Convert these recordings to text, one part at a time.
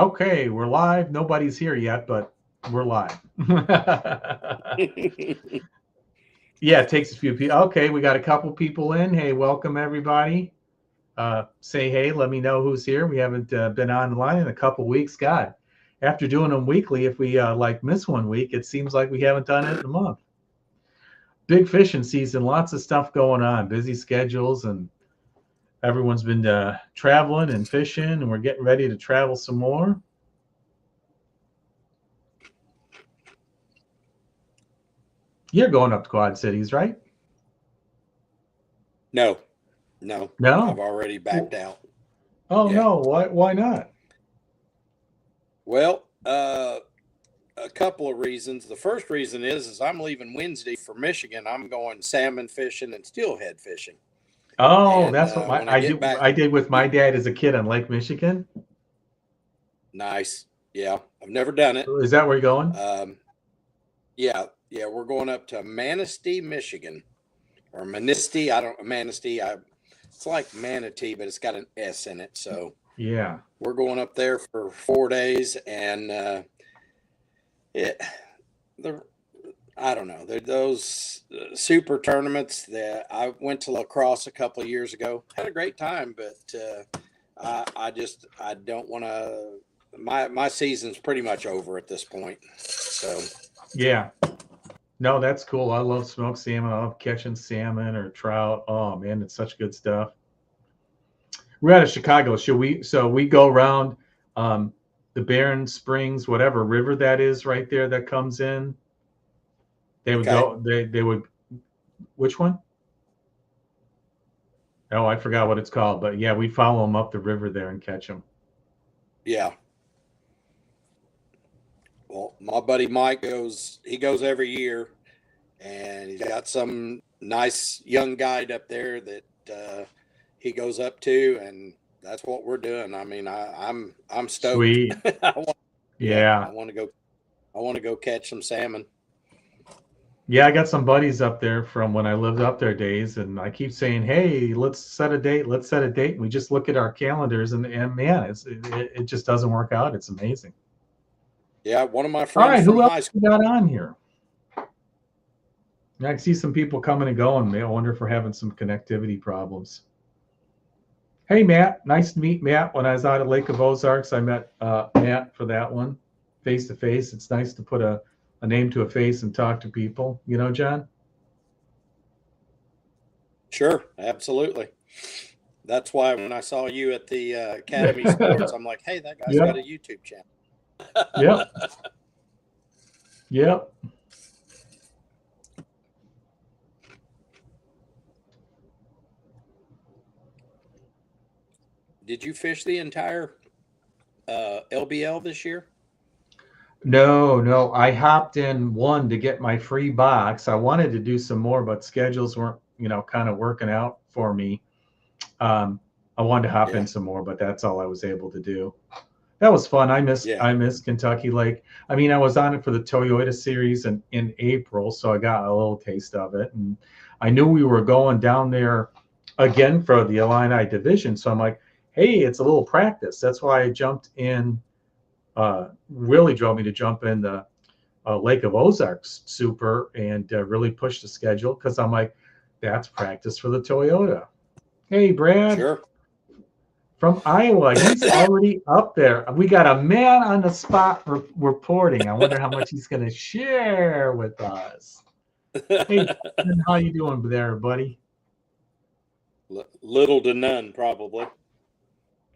Okay, we're live. Nobody's here yet, but we're live. Yeah, it takes a few people. Okay, we got a couple people in. Hey, welcome everybody. Say hey, let me know who's here. We haven't been online in a couple weeks. God, after doing them weekly, if we miss 1 week, it seems like we haven't done it in a month. Big fishing season, lots of stuff going on, busy schedules, and everyone's been traveling and fishing, and we're getting ready to travel some more. You're going up to Quad Cities, right? No. No. I've already backed out. Oh, yeah. No. Why not? Well, a couple of reasons. The first reason is I'm leaving Wednesday for Michigan. I'm going salmon fishing and steelhead fishing. Oh, and that's what I did with my dad as a kid on Lake Michigan. Nice. Yeah, I've never done it. Is that where you're going? Yeah, we're going up to Manistee, Michigan, or Manistee. Manistee. It's like Manatee, but it's got an S in it. So yeah, we're going up there for 4 days, and I don't know. They're those super tournaments that I went to lacrosse a couple of years ago. Had a great time, but I don't want to. My season's pretty much over at this point. So yeah. No, that's cool. I love smoked salmon. I love catching salmon or trout. Oh man, it's such good stuff. We're out of Chicago. So we go around the Barron Springs, whatever river that is right there that comes in. They would go. They would. Which one? Oh, I forgot what it's called. But yeah, we follow them up the river there and catch them. Yeah. Well, my buddy Mike goes every year, and he's got some nice young guide up there that he goes up to, and that's what we're doing. I mean, I'm stoked. Sweet. Yeah. I want to go catch some salmon. Yeah, I got some buddies up there from when I lived up there days, and I keep saying, "Hey, let's set a date. Let's set a date." And we just look at our calendars, and man, it just doesn't work out. It's amazing. Yeah, one of my friends from high school got on here. I can see some people coming and going. I wonder if we're having some connectivity problems. Hey, Matt. Nice to meet Matt. When I was out at Lake of Ozarks, I met Matt for that one, face to face. It's nice to put a name to a face and talk to people. You know, John? Sure, absolutely. That's why when I saw you at the Academy Sports, I'm like, hey, that guy's got a YouTube channel. Yep. Yep. Did you fish the entire LBL this year? No. I hopped in one to get my free box. I wanted to do some more, but schedules weren't, kind of working out for me. I wanted to hop in some more, but that's all I was able to do. That was fun. I miss Kentucky Lake. I mean, I was on it for the Toyota series in April, so I got a little taste of it. And I knew we were going down there again for the Illini division. So I'm like, hey, it's a little practice. That's why I jumped in, really drove me to jump in the Lake of Ozarks Super and really push the schedule because I'm like, that's practice for the Toyota. Hey, Brad. Sure. From Iowa, he's already up there. We got a man on the spot reporting. I wonder how much he's going to share with us. Hey, how you doing there, buddy? Little to none, probably.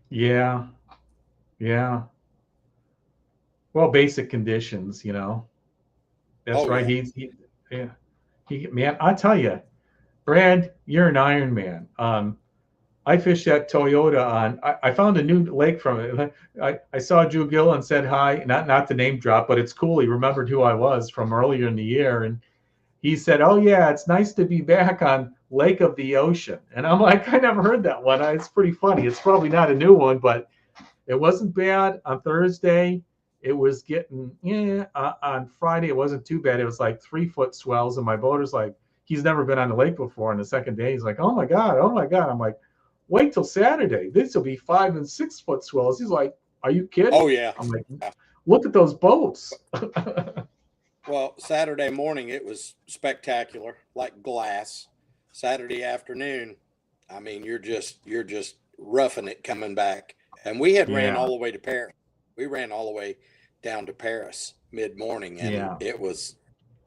Yeah. Well, basic conditions, That's right. Man, I tell you, Brad, you're an Iron Man. I fished that Toyota on. I found a new lake from it. I saw Drew Gill and said hi. Not the name drop, but it's cool. He remembered who I was from earlier in the year, and he said, "Oh yeah, it's nice to be back on Lake of the Ocean." And I'm like, I never heard that one. It's pretty funny. It's probably not a new one, but it wasn't bad. On Thursday, it was getting on Friday, it wasn't too bad. It was like 3-foot swells, and my boater's like, he's never been on the lake before. And the second day, he's like, oh my god. I'm like, wait till Saturday. This will be 5 and 6 foot swells. He's like, Are you kidding? Oh yeah. I'm like, look at those boats. Well, Saturday morning it was spectacular, like glass. Saturday afternoon, I mean, you're just roughing it coming back. And we had ran Yeah, all the way to Paris. We ran all the way down to Paris mid morning, and yeah, it was.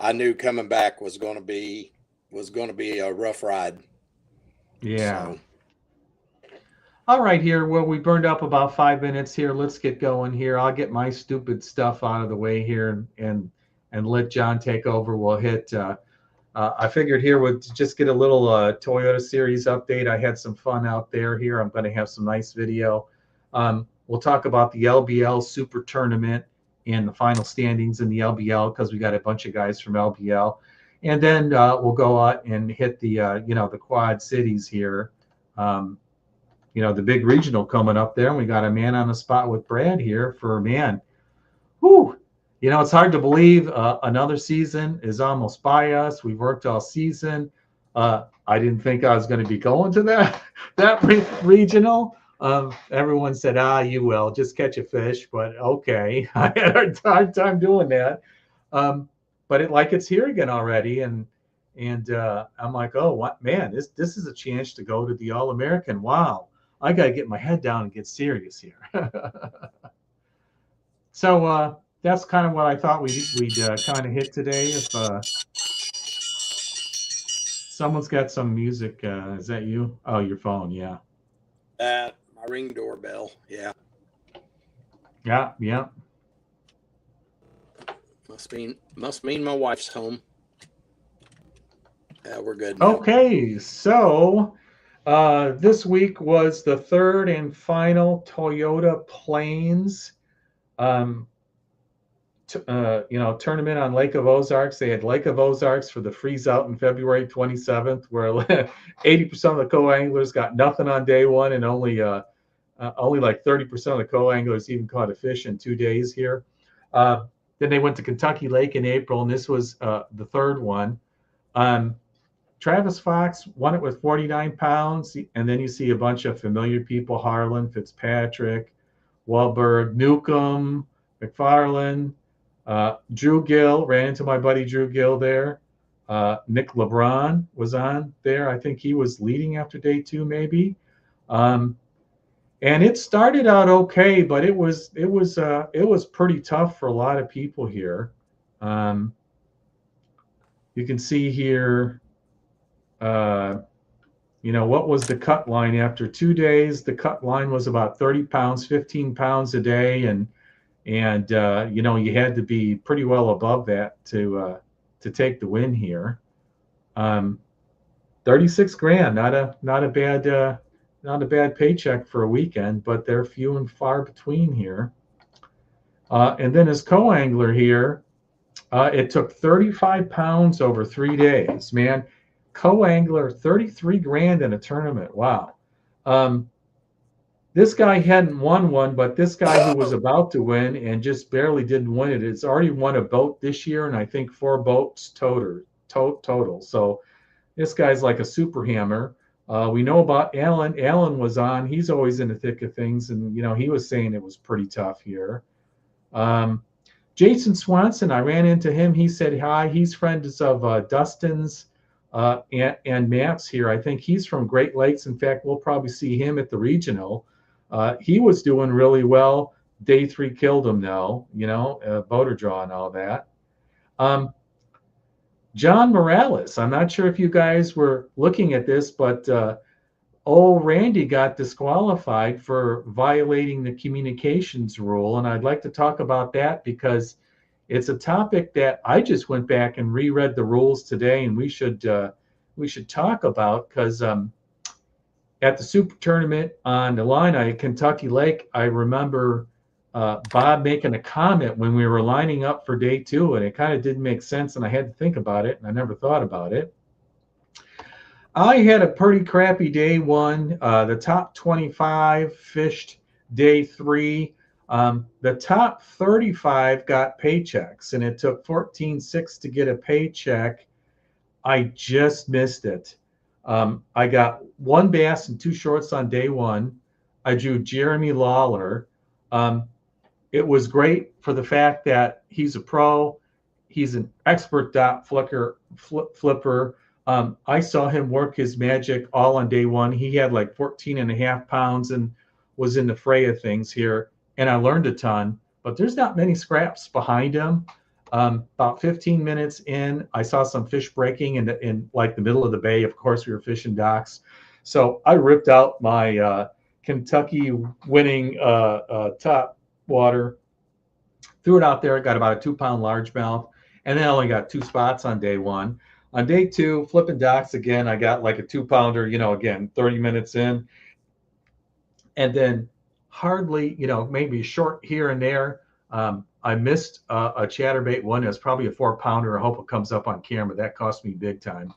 I knew coming back was going to be a rough ride. yeah. So All right, here. Well, we burned up about 5 minutes here. Let's get going here. I'll get my stupid stuff out of the way here and let John take over. We'll hit. I figured here we'll just get a little Toyota Series update. I had some fun out there here. I'm going to have some nice video. We'll talk about the LBL Super Tournament and the final standings in the LBL because we got a bunch of guys from LBL. And then we'll go out and hit the the Quad Cities here. The big regional coming up there, and we got a man on the spot with Brad here for man. Whew. It's hard to believe another season is almost by us. We've worked all season. I didn't think I was going to be going to that regional. Everyone said, you will just catch a fish, but okay. I had a hard time doing that. But it's here again already, and I'm like, oh, what man? This is a chance to go to the All-American. Wow. I got to get my head down and get serious here. So that's kind of what I thought we'd kind of hit today. If someone's got some music, is that you? Oh, your phone, yeah. my Ring doorbell, yeah. Yeah. Must mean my wife's home. Yeah, we're good now. Okay, so this week was the third and final Toyota Plains tournament on Lake of Ozarks. They had Lake of Ozarks for the freeze out in February 27th, where 80% of the co-anglers got nothing on day one, and only like 30% of the co-anglers even caught a fish in 2 days here. Then they went to Kentucky Lake in April, and this was the third one. Travis Fox won it with 49 pounds, and then you see a bunch of familiar people: Harlan, Fitzpatrick, Wahlberg, Newcomb, McFarland, Drew Gill. Ran into my buddy Drew Gill there. Nick LeBron was on there. I think he was leading after day two, maybe. And it started out okay, but it was pretty tough for a lot of people here. You can see here. What was the cut line after 2 days? The cut line was about 30 pounds, 15 pounds a day. And you had to be pretty well above that to take the win here. 36 grand, not a bad paycheck for a weekend, but they're few and far between here. And then as co-angler here, it took 35 pounds over 3 days, man. Co-angler, 33 grand in a tournament. Wow. This guy hadn't won one, but this guy who was about to win and just barely didn't win it, it's already won a boat this year, and I think 4 boats total. So this guy's like a super hammer. We know about Alan. Alan was on. He's always in the thick of things, and he was saying it was pretty tough here. Jason Swanson, I ran into him. He said hi. He's friends of Dustin's and Matt's here. I think he's from Great Lakes. In fact, we'll probably see him at the regional. He was doing really well. Day 3 killed him though, boater draw and all that. John Morales, I'm not sure if you guys were looking at this, but old Randy got disqualified for violating the communications rule. And I'd like to talk about that because it's a topic that I just went back and reread the rules today, and we should talk about, because at the Super Tournament on Illini at Kentucky Lake, I remember Bob making a comment when we were lining up for day 2, and it kind of didn't make sense, and I had to think about it, and I never thought about it. I had a pretty crappy day 1. The top 25 fished day 3. The top 35 got paychecks, and it took 14.6 to get a paycheck. I just missed it. I got 1 bass and 2 shorts on day 1. I drew Jeremy Lawler. it was great for the fact that he's a pro. He's an expert flipper. I saw him work his magic all on day one. He had like 14 and a half pounds and was in the fray of things here. And I learned a ton, but there's not many scraps behind him. About 15 minutes in, I saw some fish breaking in like the middle of the bay. Of course, we were fishing docks. So I ripped out my Kentucky winning top water, threw it out there, got about a 2-pound largemouth, and then I only got 2 spots on day one. On day two, flipping docks again, I got like a 2-pounder, again, 30 minutes in. And then hardly, maybe short here and there. I missed a chatterbait one. It was probably a 4-pounder. I hope it comes up on camera. That cost me big time.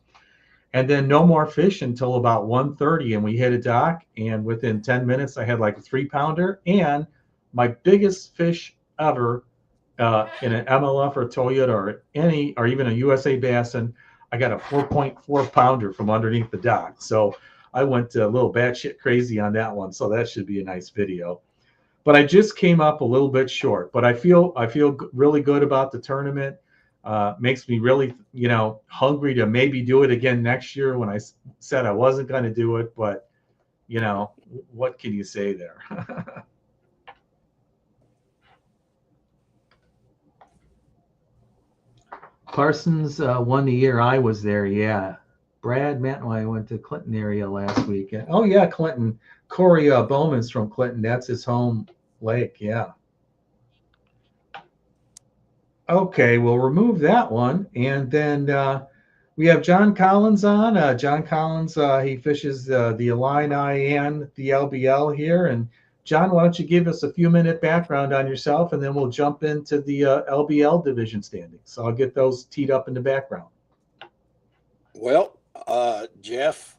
And then no more fish until about 1:30, and we hit a dock. And within 10 minutes, I had like a 3-pounder. And my biggest fish ever in an MLF or a Toyota or even a USA Bassin, I got a 4.4-pounder from underneath the dock. So I went a little batshit crazy on that one. So that should be a nice video. But I just came up a little bit short. But I feel really good about the tournament. Makes me really, hungry to maybe do it again next year when I said I wasn't going to do it. But, what can you say there? Parsons won the year I was there. Yeah. Brad, Matt, and I went to Clinton area last weekend. Oh, yeah, Clinton. Corey Bowman's from Clinton. That's his home lake. Yeah. Okay, we'll remove that one. And then we have John Collins on. John Collins, he fishes the Illini and the LBL here. And John, why don't you give us a few-minute background on yourself, and then we'll jump into the LBL division standings. So I'll get those teed up in the background. Well, Jeff,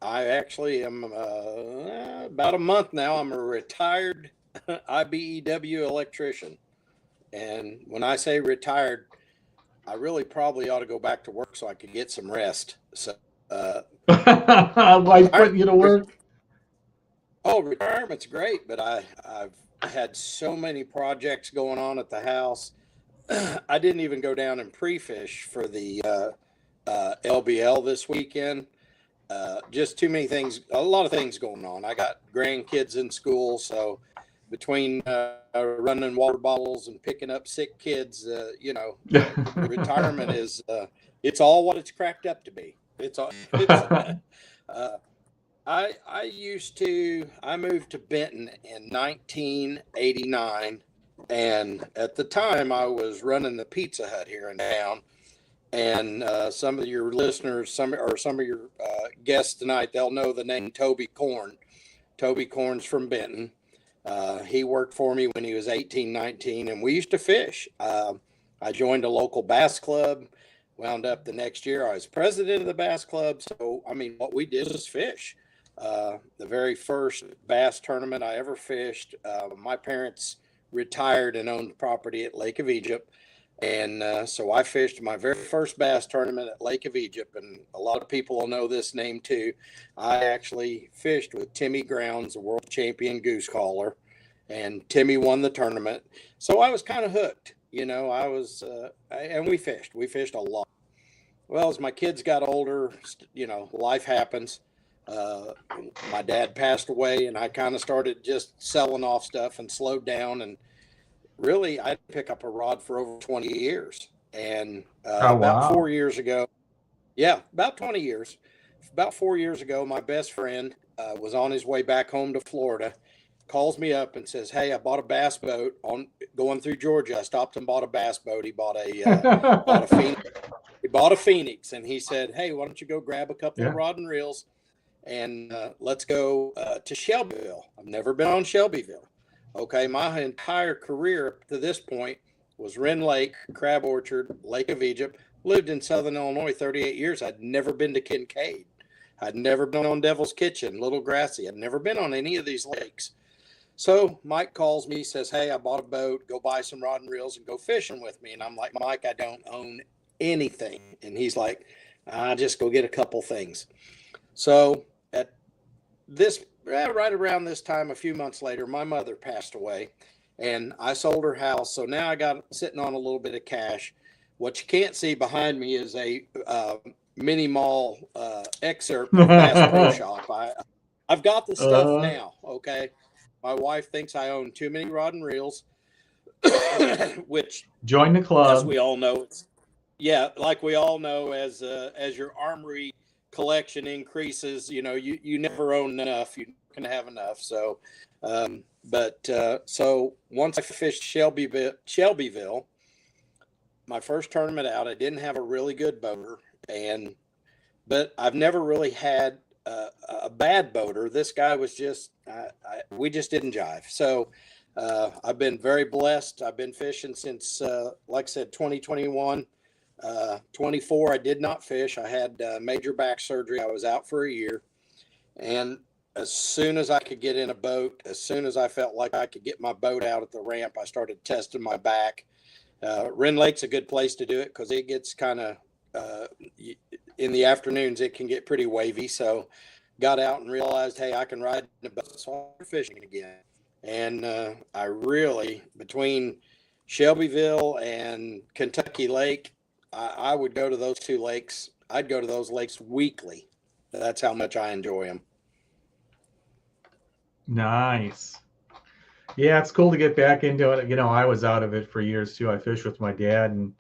I actually am about a month now. I'm a retired IBEW electrician. And when I say retired, I really probably ought to go back to work so I could get some rest. So, why put you to work? Oh, retirement's great, but I've had so many projects going on at the house. I didn't even go down and pre-fish for the LBL this weekend. Just too many things, a lot of things going on. I got grandkids in school, so between running water bottles and picking up sick kids, retirement is it's all what it's cracked up to be. I moved to Benton in 1989, and at the time I was running the Pizza Hut here in town. And some of your listeners, some of your guests tonight, they'll know the name Toby Korn. Toby Korn's from Benton. He worked for me when he was 18, 19, and we used to fish. I joined a local bass club, wound up the next year. I was president of the bass club. So, what we did was fish. The very first bass tournament I ever fished, my parents retired and owned property at Lake of Egypt. And so I fished my very first bass tournament at Lake of Egypt. And a lot of people will know this name too. I actually fished with Timmy Grounds, a world champion goose caller. And Timmy won the tournament. So I was kind of hooked. And we fished. We fished a lot. Well, as my kids got older, life happens. My dad passed away, and I kind of started just selling off stuff and slowed down. And really, I pick up a rod for over 20 years. And about 4 years ago, about 20 years, about 4 years ago, my best friend was on his way back home to Florida, calls me up and says, "Hey, I bought a bass boat going through Georgia. I stopped and bought a bass boat. He bought a Phoenix. He bought a Phoenix." And he said, "Hey, why don't you go grab a couple of rod and reels and let's go to Shelbyville." I've never been on Shelbyville. Okay, my entire career up to this point was Wren Lake, Crab Orchard, Lake of Egypt. Lived in Southern Illinois 38 years. I'd never been to Kincaid. I'd never been on Devil's Kitchen, Little Grassy. I'd never been on any of these lakes. So Mike calls me, says, "Hey, I bought a boat. Go buy some rod and reels and go fishing with me." And I'm like, "Mike, I don't own anything." And he's like, "Just go get a couple things." So at this, right around this time, a few months later, my mother passed away. and I sold her house. So now I got sitting on a little bit of cash. What you can't see behind me is a mini mall excerpt of Bass Pro Shop. I've got the stuff now. Okay. My wife thinks I own too many rod and reels, which join the club. As we all know, like we all know, as your armory collection increases, you never own enough. You're not going to have enough. So, so once I fished Shelbyville, my first tournament out, I didn't have a really good boater, but I've never really had a bad boater. This guy was just, we just didn't jive. So I've been very blessed. I've been fishing since, like I said, 2021. 24, I did not fish. I had major back surgery. I was out for a year. And as soon as I could get in a boat, as soon as I felt like I could get my boat out at the ramp, I started testing my back. Wren Lake's a good place to do it because it gets kind of, in the afternoons, it can get pretty wavy. So got out and realized, hey, I can ride in a boat. So I started fishing again. And I really, between Shelbyville and Kentucky Lake, I would go to those two lakes. I'd go to those lakes weekly. That's how much I enjoy them. Nice. Yeah, it's cool to get back into it. I was out of it for years too. I fished with my dad, and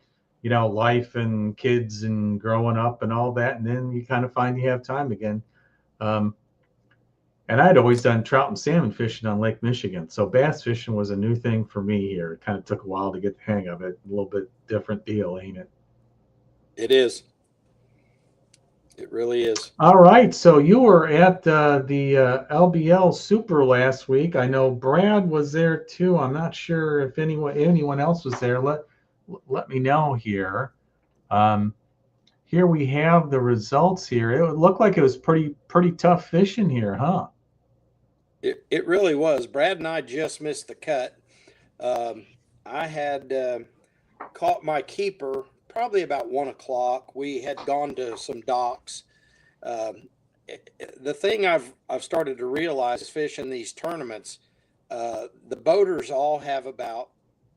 life and kids and growing up and all that, and then you kind of find you have time again. And I'd always done trout and salmon fishing on Lake Michigan, so bass fishing was a new thing for me here. It kind of took a while to get the hang of it. A little bit different deal, ain't it? It is. It really is. All right. So you were at the LBL Super last week. I know Brad was there too. I'm not sure if anyone else was there. Let me know here. Here we have the results here. It looked like it was pretty tough fishing here, huh? It really was. Brad and I just missed the cut. I had caught my keeper probably about 1 o'clock. We had gone to some docks. The thing I've started to realize is fishing these tournaments, the boaters all have about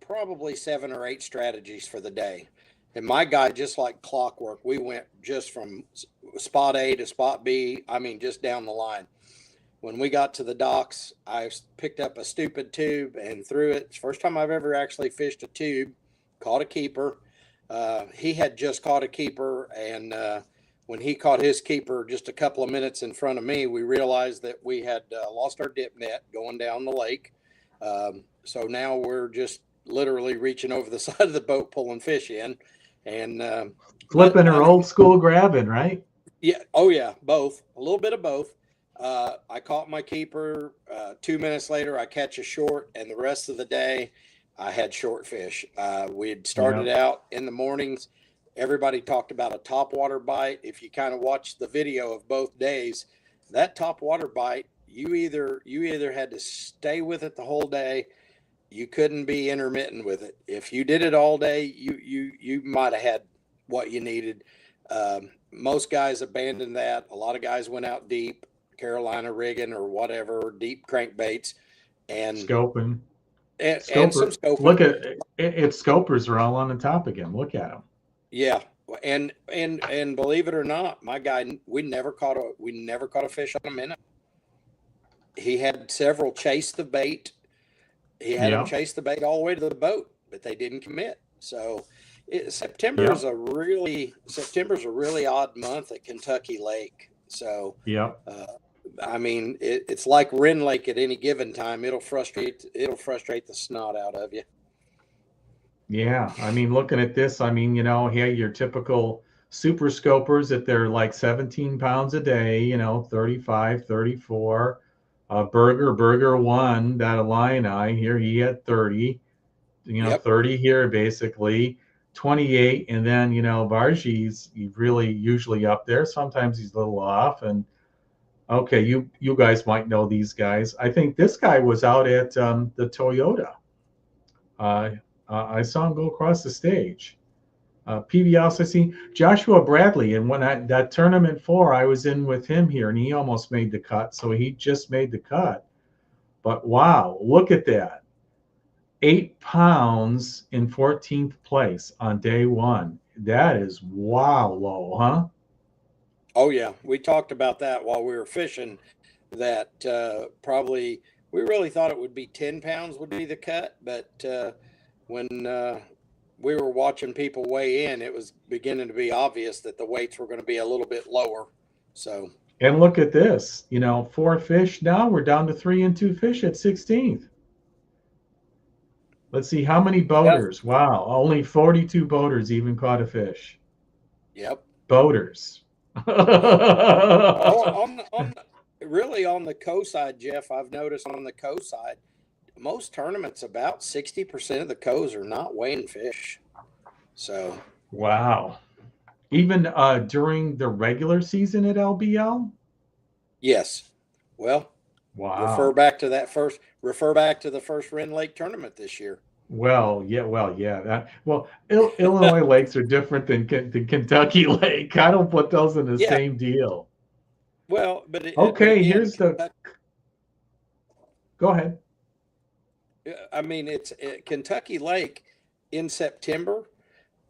probably 7 or 8 strategies for the day. And my guy, just like clockwork, we went just from spot A to spot B. I mean, just down the line. When we got to the docks, I picked up a stupid tube and threw it. It's the first time I've ever actually fished a tube, caught a keeper. He had just caught a keeper, and when he caught his keeper just a couple of minutes in front of me, we realized that we had lost our dip net going down the lake. So now we're just literally reaching over the side of the boat, pulling fish in, and flipping or old school grabbing, right? Yeah. Oh yeah. Both. A little bit of both. I caught my keeper. 2 minutes later, I catch a short, and the rest of the day, I had short fish. We had started out in the mornings. Everybody talked about a topwater bite. If you kind of watch the video of both days, that topwater bite, you either had to stay with it the whole day. You couldn't be intermittent with it. If you did it all day, you might have had what you needed. Most guys abandoned that. A lot of guys went out deep, Carolina rigging or whatever, deep crankbaits, and scoping. And some scoping. Look at it. Scopers are all on the top again. Look at them. Yeah, and believe it or not, my guy, we never caught a fish on a minute. He had several chase the bait. He had them chase the bait all the way to the boat, but they didn't commit. So September is a really odd month at Kentucky Lake. So I mean, it's like Wren Lake at any given time. It'll frustrate the snot out of you. Yeah, I mean, looking at this, I mean, hey, your typical super scopers that they're like 17 pounds a day, 35, 34. Burger one, that Illini here, he had 30, 30 here basically, 28, and then Bargie's really usually up there. Sometimes he's a little off, and okay, you guys might know these guys. I think this guy was out at the Toyota. I saw him go across the stage. PBS, I see Joshua Bradley, and when that tournament 4, I was in with him here, and he almost made the cut. So he just made the cut. But wow, look at that! 8 pounds in 14th place on day one. That is wow low, huh? Oh yeah, we talked about that while we were fishing. That probably we really thought it would be 10 pounds would be the cut, but when we were watching people weigh in, it was beginning to be obvious that the weights were going to be a little bit lower. So, And look at this, 4 fish now. We're down to 3 and 2 fish at 16th. Let's see how many yep, boaters. Wow, only 42 boaters even caught a fish. yep, Boaters. yep. Really on the coast side, Jeff, I've noticed on the coast side, most tournaments about 60% of the cows are not weighing fish. So, Wow. Even during the regular season at LBL? yes. Well, Wow. refer back to the first Wren Lake tournament this year. Yeah. Illinois lakes are different than Kentucky Lake. I don't put those in the Yeah. same deal. Well, but Okay, again, here's the. Go ahead. I mean, it's Kentucky Lake in September.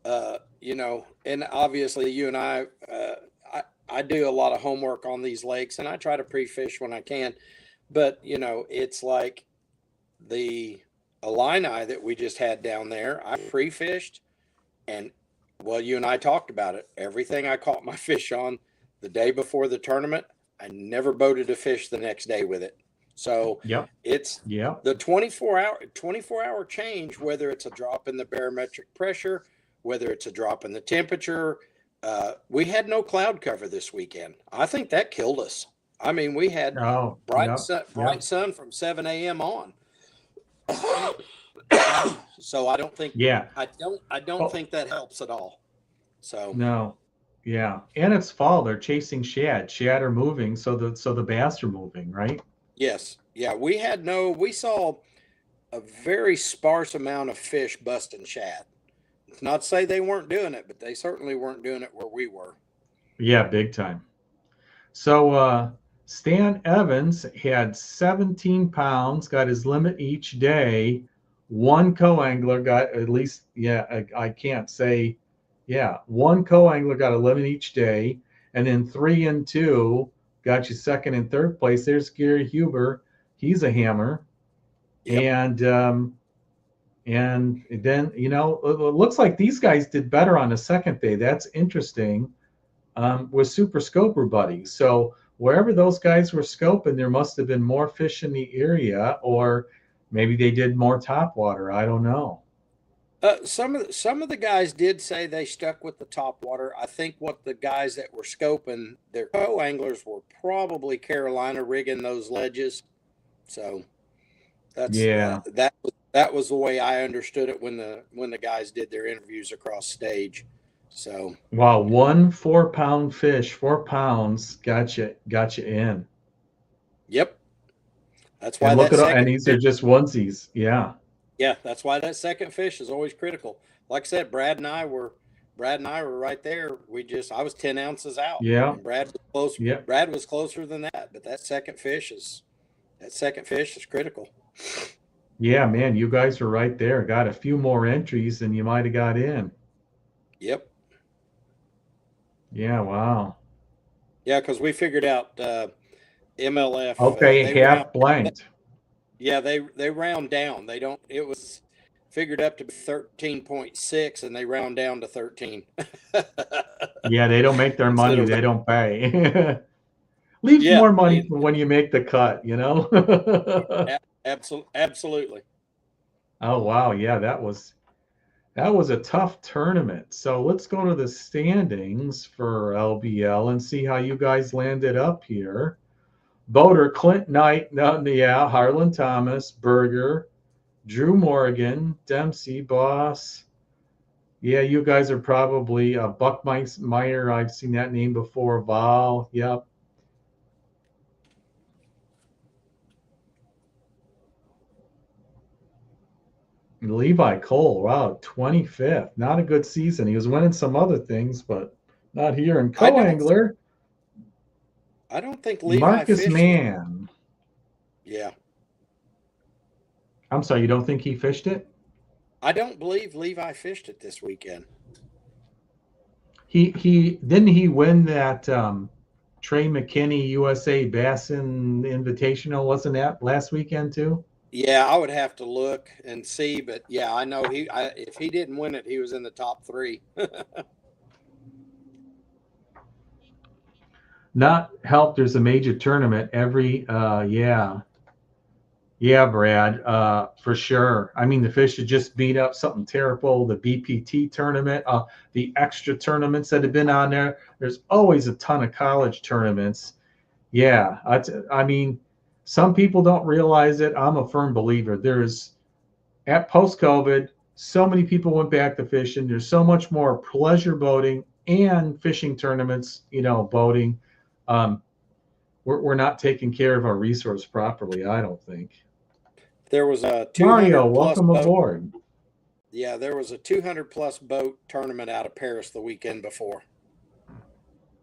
And obviously you and I do a lot of homework on these lakes, and I try to pre-fish when I can. But it's like the Illini that we just had down there. I pre-fished, and well, you and I talked about it. Everything I caught my fish on the day before the tournament, I never boated a fish the next day with it. So Yep. it's Yep. the 24-hour change, whether it's a drop in the barometric pressure, whether it's a drop in the temperature. We had no cloud cover this weekend. I think that killed us. I mean, we had Oh, yep. bright sun from 7 a.m. on. So I don't think Yeah. I don't think that helps at all. So No. Yeah. And it's fall. They're chasing shad. Shad are moving, so the bass are moving, right? yes, yeah, we saw a very sparse amount of fish busting shad. It's not to say they weren't doing it, but they certainly weren't doing it where we were. Yeah, big time. So Stan Evans had 17 pounds, got his limit each day. One co-angler got at least, I can't say, one co-angler got a limit each day. And then 3 and 2 got you second and third place. There's Gary Huber. He's a hammer. Yep. And then, it looks like these guys did better on the second day. That's interesting. With Super Scoper buddies. So wherever those guys were scoping, there must have been more fish in the area, or maybe they did more topwater. I don't know. Some of the guys did say they stuck with the top water. I think what the guys that were scoping their co-anglers were probably Carolina rigging those ledges. So that's Yeah. that was the way I understood it when the guys did their interviews across stage. So Wow, one 4 pound fish, 4 pounds got you in. yep, that's why And look that at all, and second these are just onesies. Yeah. yeah, that's why that second fish is always critical. Like I said, Brad and I were right there. I was 10 ounces out, Yeah. and Brad was close. Yeah. Brad was closer than that, but that second fish is critical. Yeah, man, you guys are right there. Got a few more entries than you might have got in. Yep. Yeah, wow. Yeah, because we figured out MLF. Okay, They half blanked. Yeah, they round down. They don't. It was figured up to be 13.6, and they round down to 13. Yeah, they don't make their Instead money. of They don't pay. Leaves yeah, more money for when you make the cut, absolutely. Oh wow, yeah, that was a tough tournament. So let's go to the standings for LBL and see how you guys landed up here. Boater Clint Knight, Harlan Thomas, Berger, Drew Morgan, Dempsey, Boss. Yeah, you guys are probably Buck Meyer. I've seen that name before. Val, yep. Levi Cole, wow, 25th. Not a good season. He was winning some other things, but not here. And co-angler, I don't think Levi Marcus fished. Mann. Yeah. I'm sorry, you don't think he fished it? I don't believe Levi fished it this weekend. He didn't he win that Trey McKinney USA Bassin Invitational? Wasn't that last weekend too? Yeah, I would have to look and see, but yeah, I know if he didn't win it, he was in the top 3. Not help. There's a major tournament every. Yeah, Brad. For sure. I mean, the fish had just beat up something terrible. The BPT tournament, the extra tournaments that have been on there. There's always a ton of college tournaments. Yeah, I mean, some people don't realize it. I'm a firm believer. There's at post-COVID, so many people went back to fishing. There's so much more pleasure boating and fishing tournaments. Boating. We're not taking care of our resource properly, I don't think. There was a 200 Mario, plus welcome boat. aboard. Yeah, there was a 200 plus boat tournament out of Paris the weekend before.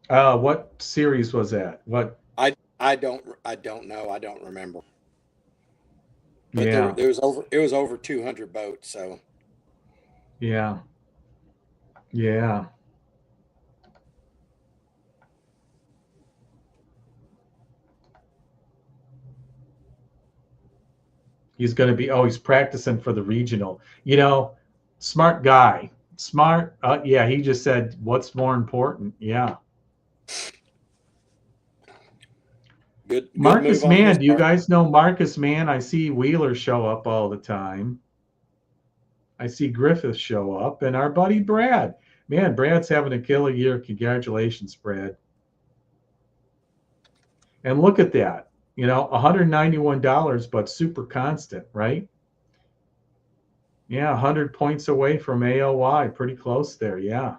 What series was that? What? I don't know. I don't remember. But Yeah, it was over 200 boats. So yeah, yeah. He's going to be. Oh, he's practicing for the regional. Smart guy. Smart. Yeah, he just said, "What's more important?" Yeah. good Marcus move on his Mann. Do you part. guys know Marcus Mann? I see Wheeler show up all the time. I see Griffith show up, and our buddy Brad. Man, Brad's having a killer year. Congratulations, Brad. And look at that. $191, but super constant, right? Yeah, 100 points away from AOY. Pretty close there, yeah.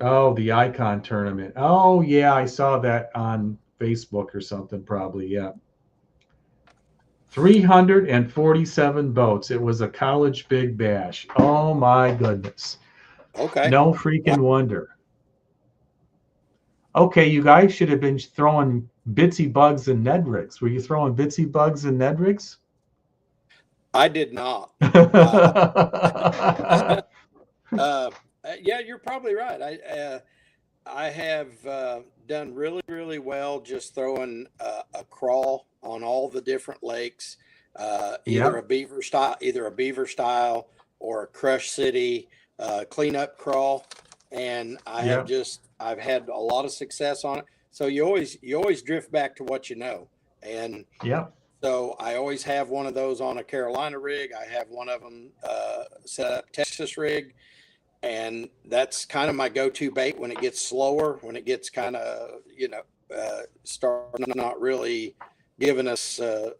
Oh, the Icon tournament. Oh, yeah, I saw that on Facebook or something, probably, yeah. 347 boats. It was a college big bash. Oh, my goodness. Okay. No freaking wonder. Okay, you guys should have been throwing bitsy bugs and Ned rigs. Were you throwing bitsy bugs and Ned rigs? I did not. Yeah, you're probably right. I have done really, really well just throwing a crawl on all the different lakes, either Yep. a beaver style or a crush city cleanup crawl, and Yep. I've had a lot of success on it. So you always drift back to what you know, and Yep. so I always have one of those on a Carolina rig. I have one of them set up Texas rig. And that's kind of my go-to bait when it gets slower, when it gets kind of, start not really giving us the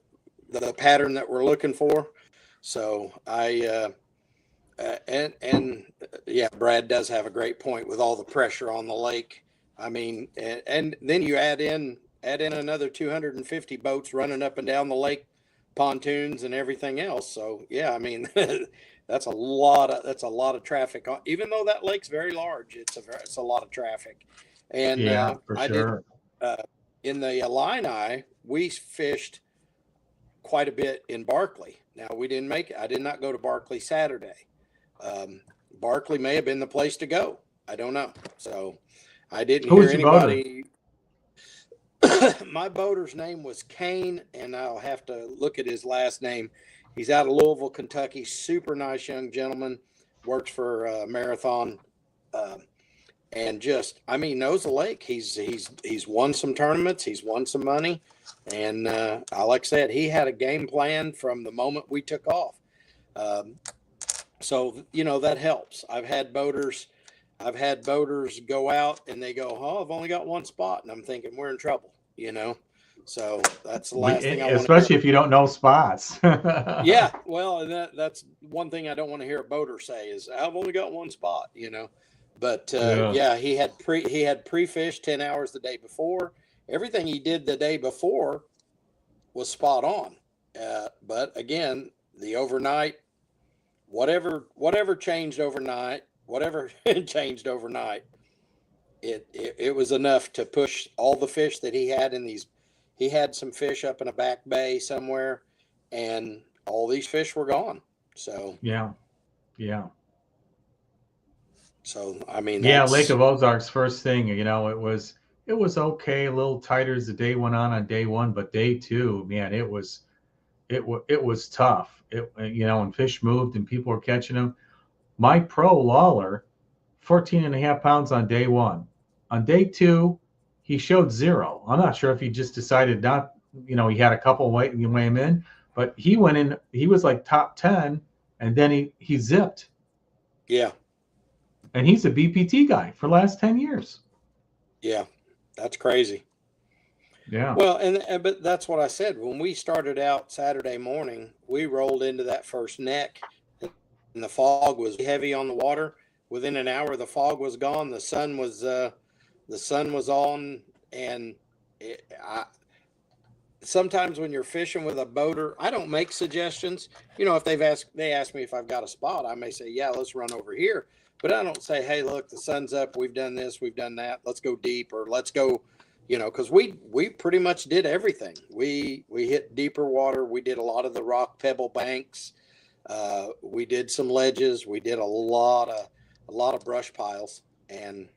pattern that we're looking for. So yeah, Brad does have a great point with all the pressure on the lake. I mean, and then you add in another 250 boats running up and down the lake, pontoons and everything else. So yeah, I mean, that's a lot of traffic. Even though that lake's very large, it's a lot of traffic. And Yeah, for I did sure. in the Illini, we fished quite a bit in Barkley. Now we didn't make it. I did not go to Barkley Saturday. Barkley may have been the place to go. I don't know. So I didn't hear anybody. My boater's name was Kane, and I'll have to look at his last name. He's out of Louisville, Kentucky. Super nice young gentleman. Works for Marathon, and knows the lake. He's won some tournaments. He's won some money, and like I said, he had a game plan from the moment we took off. So that helps. I've had boaters go out and they go, "Oh, I've only got one spot," and I'm thinking we're in trouble. So that's the last thing I want to especially if you don't know spots. Yeah, well, that's one thing I don't want to hear a boater say is I've only got one spot, But yeah, he had pre-fished 10 hours the day before. Everything he did the day before was spot on. But again, the overnight, whatever changed overnight, it was enough to push all the fish that he had in these. He had some fish up in a back bay somewhere, and all these fish were gone. So Yeah. Yeah. so I mean Yeah. Lake that's of Ozarks, first thing, it was okay, a little tighter as the day went on day one, but day two, man, it was tough. And fish moved and people were catching them. My pro Lawler, 14 and a half pounds on day one. On day two, he showed 0. I'm not sure if he just decided not, he had a couple weight and you weigh him in, but he went in, he was like top 10, and then he zipped. yeah. And he's a BPT guy for the last 10 years. Yeah, that's crazy. Yeah. Well, but that's what I said. When we started out Saturday morning, we rolled into that first neck, and the fog was heavy on the water. Within an hour, the fog was gone. The sun was on, and sometimes when you're fishing with a boater, I don't make suggestions. If they ask me if I've got a spot, I may say, yeah, let's run over here. But I don't say, hey, look, the sun's up. We've done this. We've done that. Let's go deep, or let's go, because we pretty much did everything. We hit deeper water. We did a lot of the rock pebble banks. We did some ledges. We did a lot of brush piles, and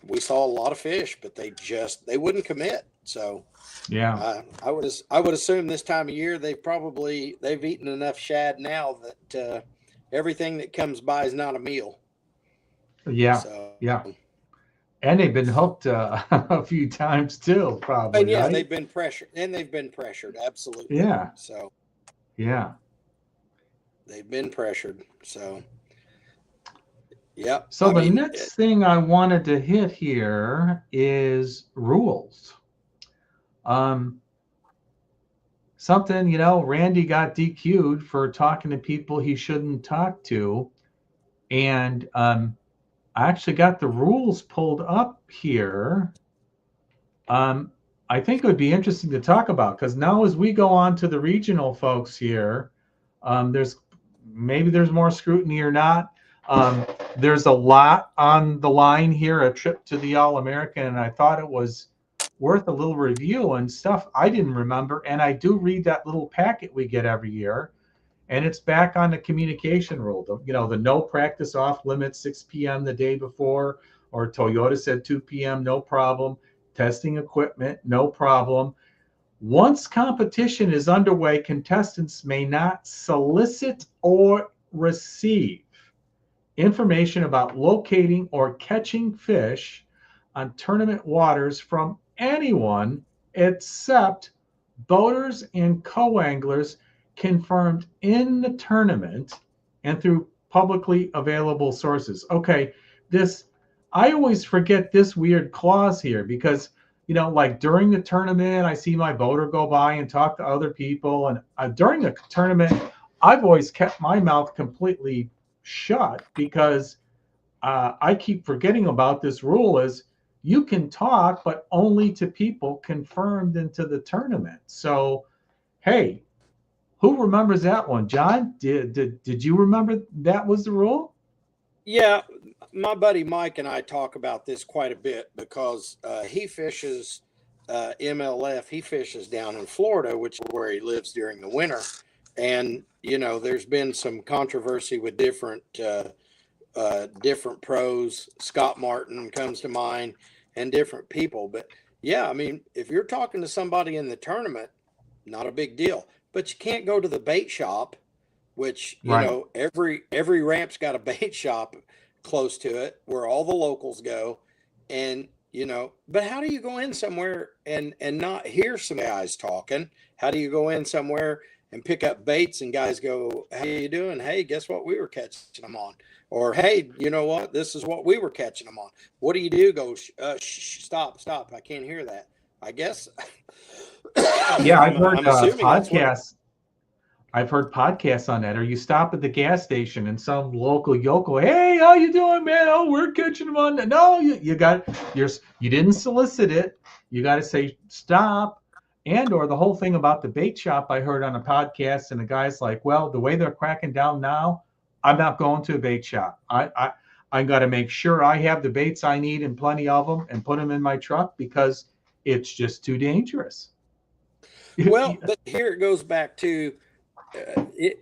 we saw a lot of fish, but they wouldn't commit. So Yeah. I would assume this time of year they've eaten enough shad now that everything that comes by is not a meal. Yeah. So, Yeah. And they've been hooked a few times too, probably. and yeah, right? they've been pressured. Absolutely. Yeah. So Yeah. they've been pressured. So, yeah. So the next thing I wanted to hit here is rules. Something, Randy got DQ'd for talking to people he shouldn't talk to. And I actually got the rules pulled up here. I think it would be interesting to talk about, because now as we go on to the regional folks here, there's more scrutiny or not. There's a lot on the line here, a trip to the All-American, and I thought it was worth a little review and stuff I didn't remember. And I do read that little packet we get every year, and it's back on the communication rule. The no practice off limits 6 p.m. the day before, or Toyota said 2 p.m., no problem. Testing equipment, no problem. Once competition is underway, contestants may not solicit or receive information about locating or catching fish on tournament waters from anyone except boaters and co-anglers confirmed in the tournament and through publicly available sources. Okay, I always forget this weird clause here, because like during the tournament, I see my boater go by and talk to other people, and during the tournament, I've always kept my mouth completely shut, because I keep forgetting about this rule. Is you can talk, but only to people confirmed into the tournament. So, hey, who remembers that one? John, did you remember that was the rule? Yeah, my buddy Mike and I talk about this quite a bit, because he fishes MLF. He fishes down in Florida, which is where he lives during the winter. And, there's been some controversy with different pros. Scott Martin comes to mind, and different people. But yeah, I mean, if you're talking to somebody in the tournament, not a big deal. But you can't go to the bait shop, which, every ramp's got a bait shop close to it where all the locals go. And, but how do you go in somewhere and not hear some guys talking? How do you go in somewhere and pick up baits and guys go, how you doing? Hey, guess what? We were catching them on. Or, hey, you know what? This is what we were catching them on. What do you do? Go, stop. I can't hear that. I guess. Yeah, I've heard podcasts. I've heard podcasts on that. Or you stop at the gas station and some local yokel, hey, how you doing, man? Oh, we're catching them on that. No, you didn't solicit it. You got to say stop. And or the whole thing about the bait shop I heard on a podcast, and the guy's like, well, the way they're cracking down now, I'm not going to a bait shop. I I got to make sure I have the baits I need and plenty of them and put them in my truck because it's just too dangerous. Well, but here it goes back to,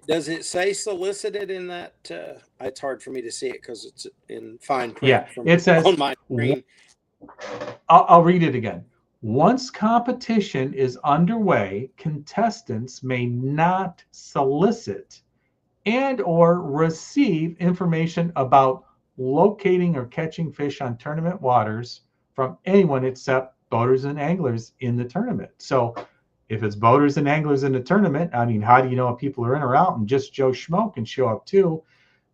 does it say solicited in that? It's hard for me to see it because it's in fine print. Yeah, it says on my screen. I'll read it again. Once competition is underway, contestants may not solicit and or receive information about locating or catching fish on tournament waters from anyone except boaters and anglers in the tournament. So if it's boaters and anglers in the tournament, I mean, how do you know if people are in or out? And just Joe Schmo can show up too.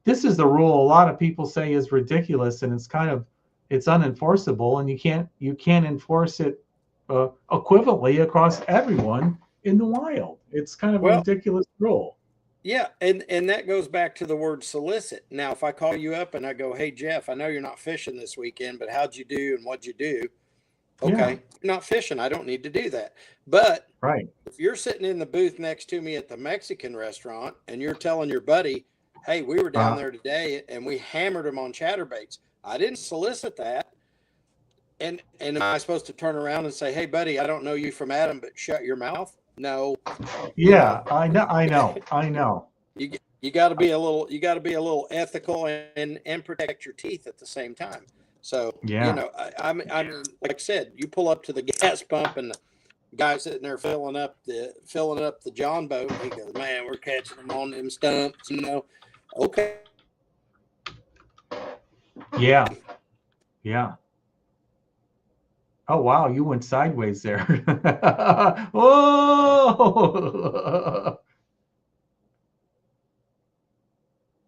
This is the rule a lot of people say is ridiculous, and it's unenforceable, and you can't enforce it equivalently across everyone in the wild. It's kind of a ridiculous rule. Yeah, and that goes back to the word solicit. Now, if I call you up and I go, "Hey Jeff, I know you're not fishing this weekend, but how'd you do and what'd you do?" Okay, you're not fishing. I don't need to do that. But if you're sitting in the booth next to me at the Mexican restaurant and you're telling your buddy, "Hey, we were down there today and we hammered them on chatterbaits," I didn't solicit that. And am I supposed to turn around and say, "Hey, buddy, I don't know you from Adam, but shut your mouth"? No. Yeah, I know. You got to be a little ethical and protect your teeth at the same time. So, I'm like I said, you pull up to the gas pump and the guy sitting there filling up the John boat. And he goes, "Man, we're catching them on them stumps." Okay. Yeah. Oh wow, you went sideways there. Whoa!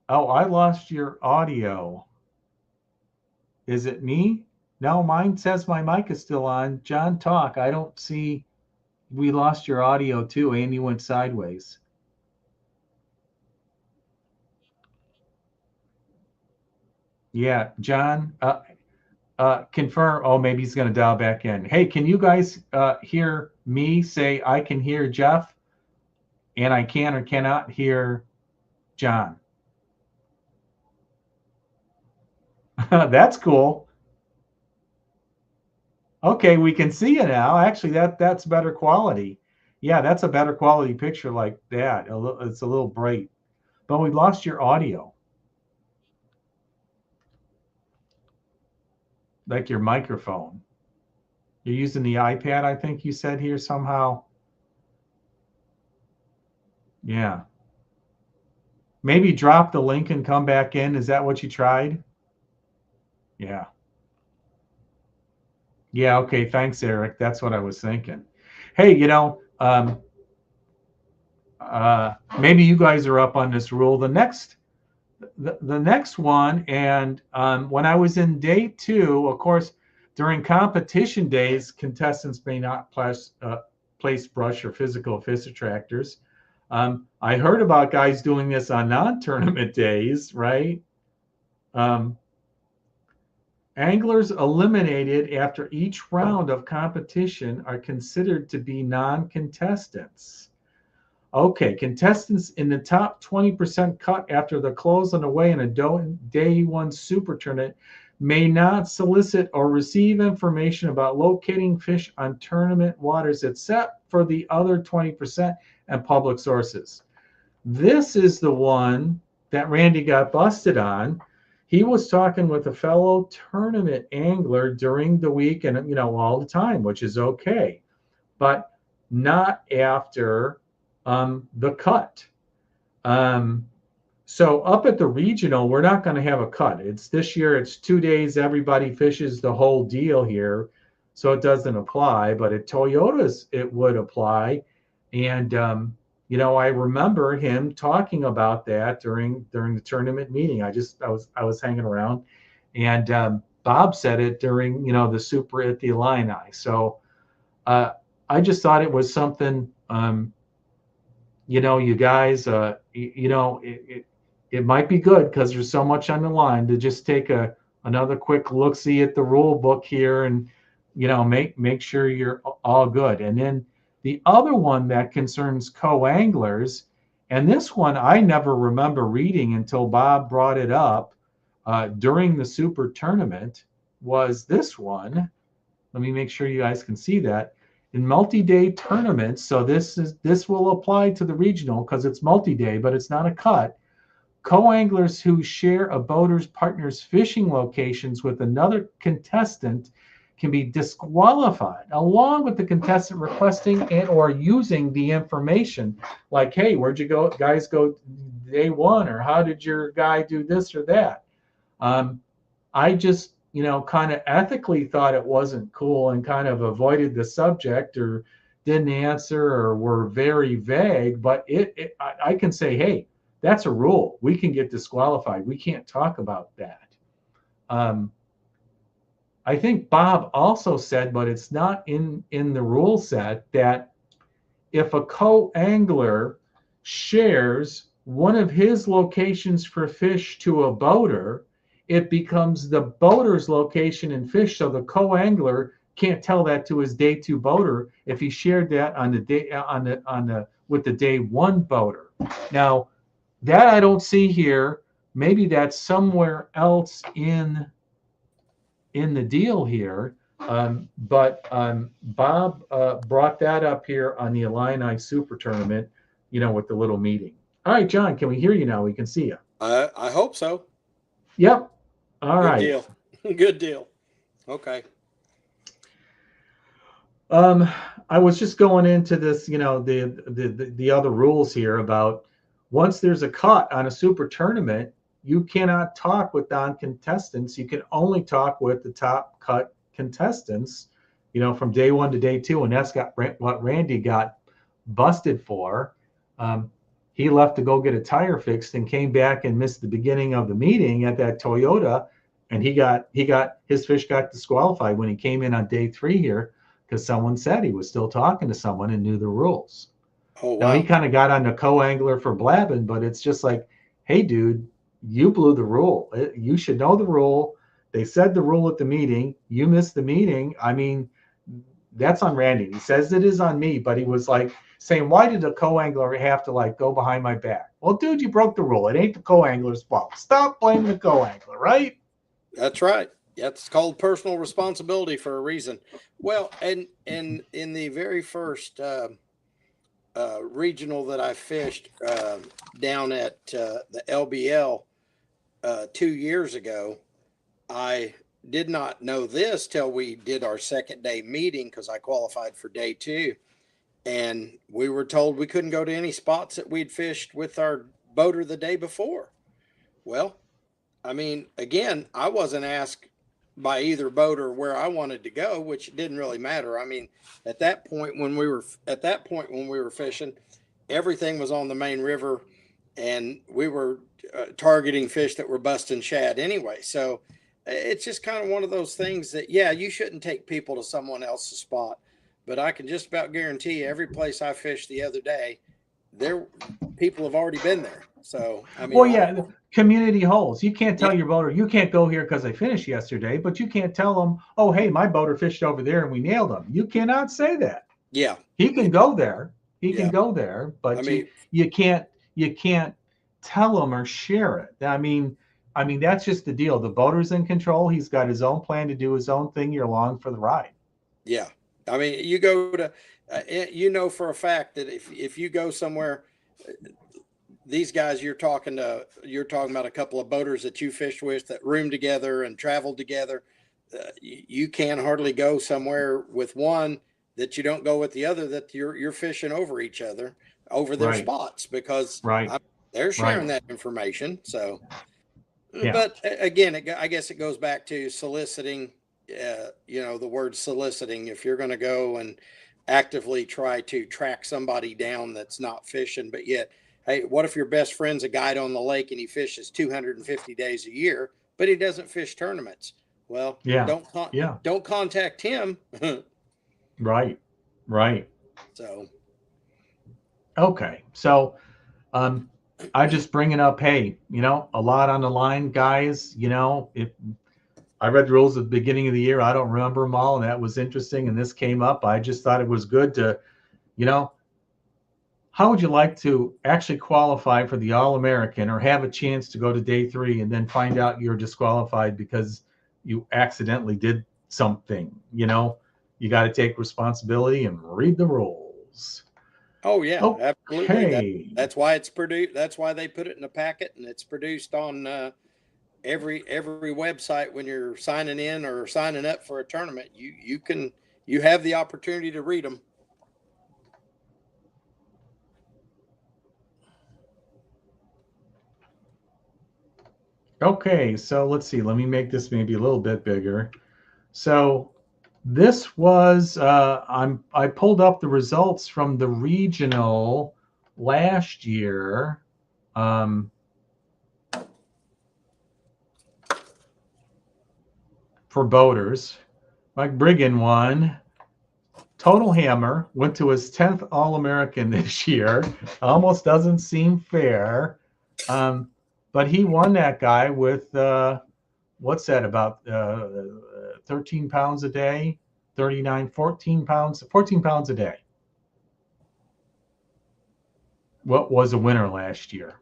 Oh, I lost your audio. Is it me? No, mine says my mic is still on. John, talk. I don't see. We lost your audio too, and you went sideways. Yeah, John, confirm. Oh, maybe he's going to dial back in. Hey, can you guys hear me say I can hear Jeff, and I can or cannot hear John? That's cool. Okay, we can see you now. Actually, that's better quality. Yeah, that's a better quality picture like that. It's a little bright, but we lost your audio, like your microphone. You're using the iPad, I think you said here somehow. Yeah. Maybe drop the link and come back in. Is that what you tried? Yeah. Yeah, okay. Thanks, Eric. That's what I was thinking. Hey, maybe you guys are up on this rule. The next one, and when I was in day 2, of course, during competition days, contestants may not place brush or physical fish attractors. I heard about guys doing this on non-tournament days, right? Anglers eliminated after each round of competition are considered to be non-contestants. Okay, contestants in the top 20% cut after the close on the way in a day 1 super tournament may not solicit or receive information about locating fish on tournament waters except for the other 20% and public sources. This is the one that Randy got busted on. He was talking with a fellow tournament angler during the week and, all the time, which is okay, but not after the cut. So up at the regional, we're not going to have a cut. This year, it's 2 days. Everybody fishes the whole deal here. So it doesn't apply, but at Toyota's, it would apply. And, I remember him talking about that during the tournament meeting. I was hanging around, and Bob said it during, the super at the Illini. So I just thought it was something, you guys, it might be good because there's so much on the line to just take another quick look-see at the rule book here and, make sure you're all good. And then the other one that concerns co-anglers, and this one I never remember reading until Bob brought it up, during the super tournament was this one. Let me make sure you guys can see that. In multi-day tournaments, so this will apply to the regional because it's multi-day, but it's not a cut. Co-anglers who share a boater's partner's fishing locations with another contestant can be disqualified, along with the contestant requesting and or using the information, like, hey, where'd you go, guys go day one, or how did your guy do this or that? I just, kind of ethically thought it wasn't cool and kind of avoided the subject or didn't answer or were very vague. But I can say, hey, that's a rule. We can get disqualified. We can't talk about that. I think Bob also said, but it's not in the rule set, that if a co-angler shares one of his locations for fish to a boater, it becomes the boater's location and fish. So the co-angler can't tell that to his day two boater if he shared that on the day with the day one boater. Now, that I don't see here. Maybe that's somewhere else in the deal here. But Bob brought that up here on the Illini Super Tournament, with the little meeting. All right, John, can we hear you now? We can see you. I hope so. Yep. All right. Good deal. Good deal. Okay. I was just going into this, the other rules here about once there's a cut on a super tournament, you cannot talk with non-contestants. You can only talk with the top cut contestants, from day one to day two. And that's what Randy got busted for. He left to go get a tire fixed and came back and missed the beginning of the meeting at that Toyota. And his fish got disqualified when he came in on day three here, because someone said he was still talking to someone and knew the rules. Oh, wow. Now, he kind of got on the co-angler for blabbing, but it's just like, hey, dude, you blew the rule. You should know the rule. They said the rule at the meeting. You missed the meeting. I mean, that's on Randy. He says it is on me, but he was like saying, why did the co-angler have to go behind my back? Well, dude, you broke the rule. It ain't the co-angler's fault. Stop blaming the co-angler, right? That's right. That's called personal responsibility for a reason. Well, and in the very first regional that I fished down at the LBL 2 years ago, I did not know this till we did our second day meeting, because I qualified for day two. And we were told we couldn't go to any spots that we'd fished with our boater the day before. Well, I mean, again, I wasn't asked by either boater where I wanted to go, which didn't really matter. I mean, at that point when we were fishing, everything was on the main river, and we were targeting fish that were busting shad anyway. So it's just kind of one of those things that, yeah, you shouldn't take people to someone else's spot, but I can just about guarantee you every place I fished the other day, people have already been there. So, I mean, well, yeah, community holes. You can't tell your boater, you can't go here because I finished yesterday, but you can't tell them, oh, hey, my boater fished over there and we nailed him. You cannot say that. Yeah. He can go there. He can go there, but I mean, you can't tell them or share it. I mean, that's just the deal. The boater's in control. He's got his own plan to do his own thing. You're along for the ride. Yeah. I mean, you go to, for a fact that if you go somewhere, these guys you're talking about a couple of boaters that you fished with that roomed together and traveled together. You can hardly go somewhere with one that you don't go with the other, that you're fishing over each other, over their spots, because they're sharing that information. So, but again, I guess it goes back to soliciting, the word soliciting. If you're going to go and actively try to track somebody down that's not fishing, but yet, hey, what if your best friend's a guide on the lake and he fishes 250 days a year, but he doesn't fish tournaments? Well, don't contact him. Right. So, okay. So, I just bring it up. Hey, a lot on the line, guys. If I read the rules at the beginning of the year, I don't remember them all, and that was interesting. And this came up. I just thought it was good to, how would you like to actually qualify for the All-American or have a chance to go to day 3 and then find out you're disqualified because you accidentally did something? You know, you got to take responsibility and read the rules. Oh yeah, absolutely. Okay. That's why it's produced. That's why they put it in a packet, and it's produced on every website when you're signing in or signing up for a tournament. You have the opportunity to read them. Okay, so let's see. Let me make this maybe a little bit bigger. So this was I pulled up the results from the regional last year. For boaters. Mike Brigham won. Total Hammer went to his 10th All-American this year. Almost doesn't seem fair. But he won that guy with, what's that, about 13 pounds a day? 14 pounds a day. What was a winner last year?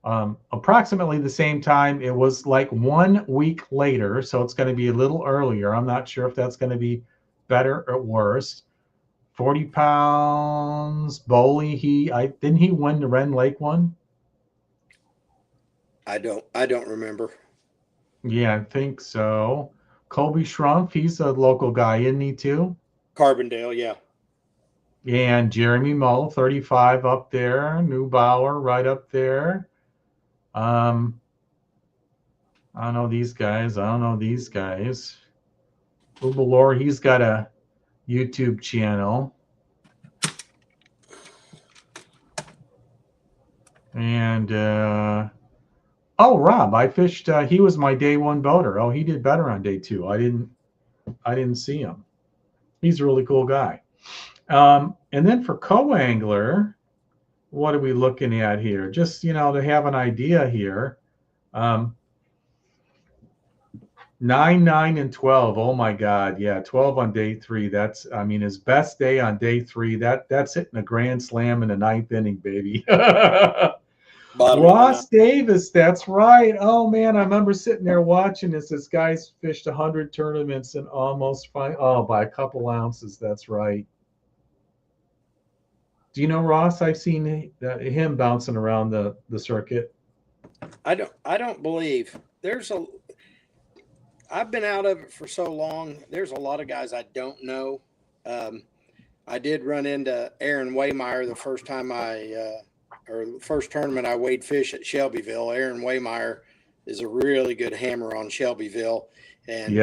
Approximately the same time. It was like 1 week later, so it's going to be a little earlier. I'm not sure if that's going to be better or worse. 40 pounds. Bowley, didn't he win the Ren Lake one? I don't remember. Yeah, I think so. Colby Schrumpf, he's a local guy, isn't he too? Carbondale, yeah. And Jeremy Mull, 35 up there. Neubauer right up there. I don't know these guys. Ubalor, he's got a YouTube channel. And Rob, I fished. He was my day 1 boater. Oh, he did better on day 2. I didn't see him. He's a really cool guy. And then for Coangler, what are we looking at here? Just, to have an idea here. 9, 9, and 12. Oh my God. Yeah. 12 on day 3. That's, his best day on day 3. That's hitting a grand slam in the 9th inning, baby. Ross Davis. That's right. Oh man. I remember sitting there watching this. This guy's fished 100 tournaments and almost by a couple ounces. That's right. Do you know Ross? I've seen him bouncing around the circuit. I don't believe I've been out of it for so long. There's a lot of guys I don't know. I did run into Aaron Waymeyer the first time or the first tournament I weighed fish at Shelbyville. Aaron Waymeyer is a really good hammer on Shelbyville. And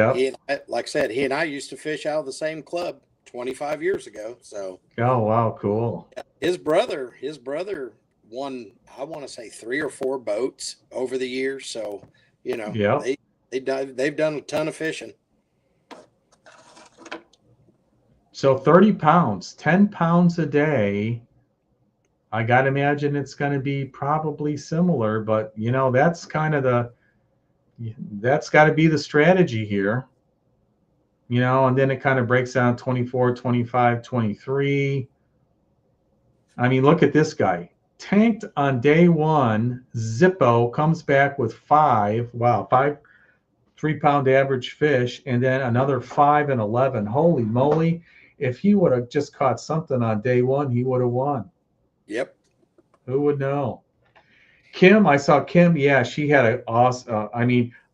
like I said, he and I used to fish out of the same club 25 years ago. So. Oh, wow. Cool. His brother won, I want to say 3 or 4 boats over the years. So, they've done a ton of fishing. So 30 pounds, 10 pounds a day. I got to imagine it's going to be probably similar, but that's kind of that's got to be the strategy here. And then it kind of breaks down 24, 25, 23. Look at this guy. Tanked on day 1. Zippo comes back with 5. Wow, 5 3-pound average fish, and then another 5 and 11. Holy moly. If he would have just caught something on day 1, he would have won. Yep. Who would know? Kim, I saw Kim. Yeah, she had an awesome.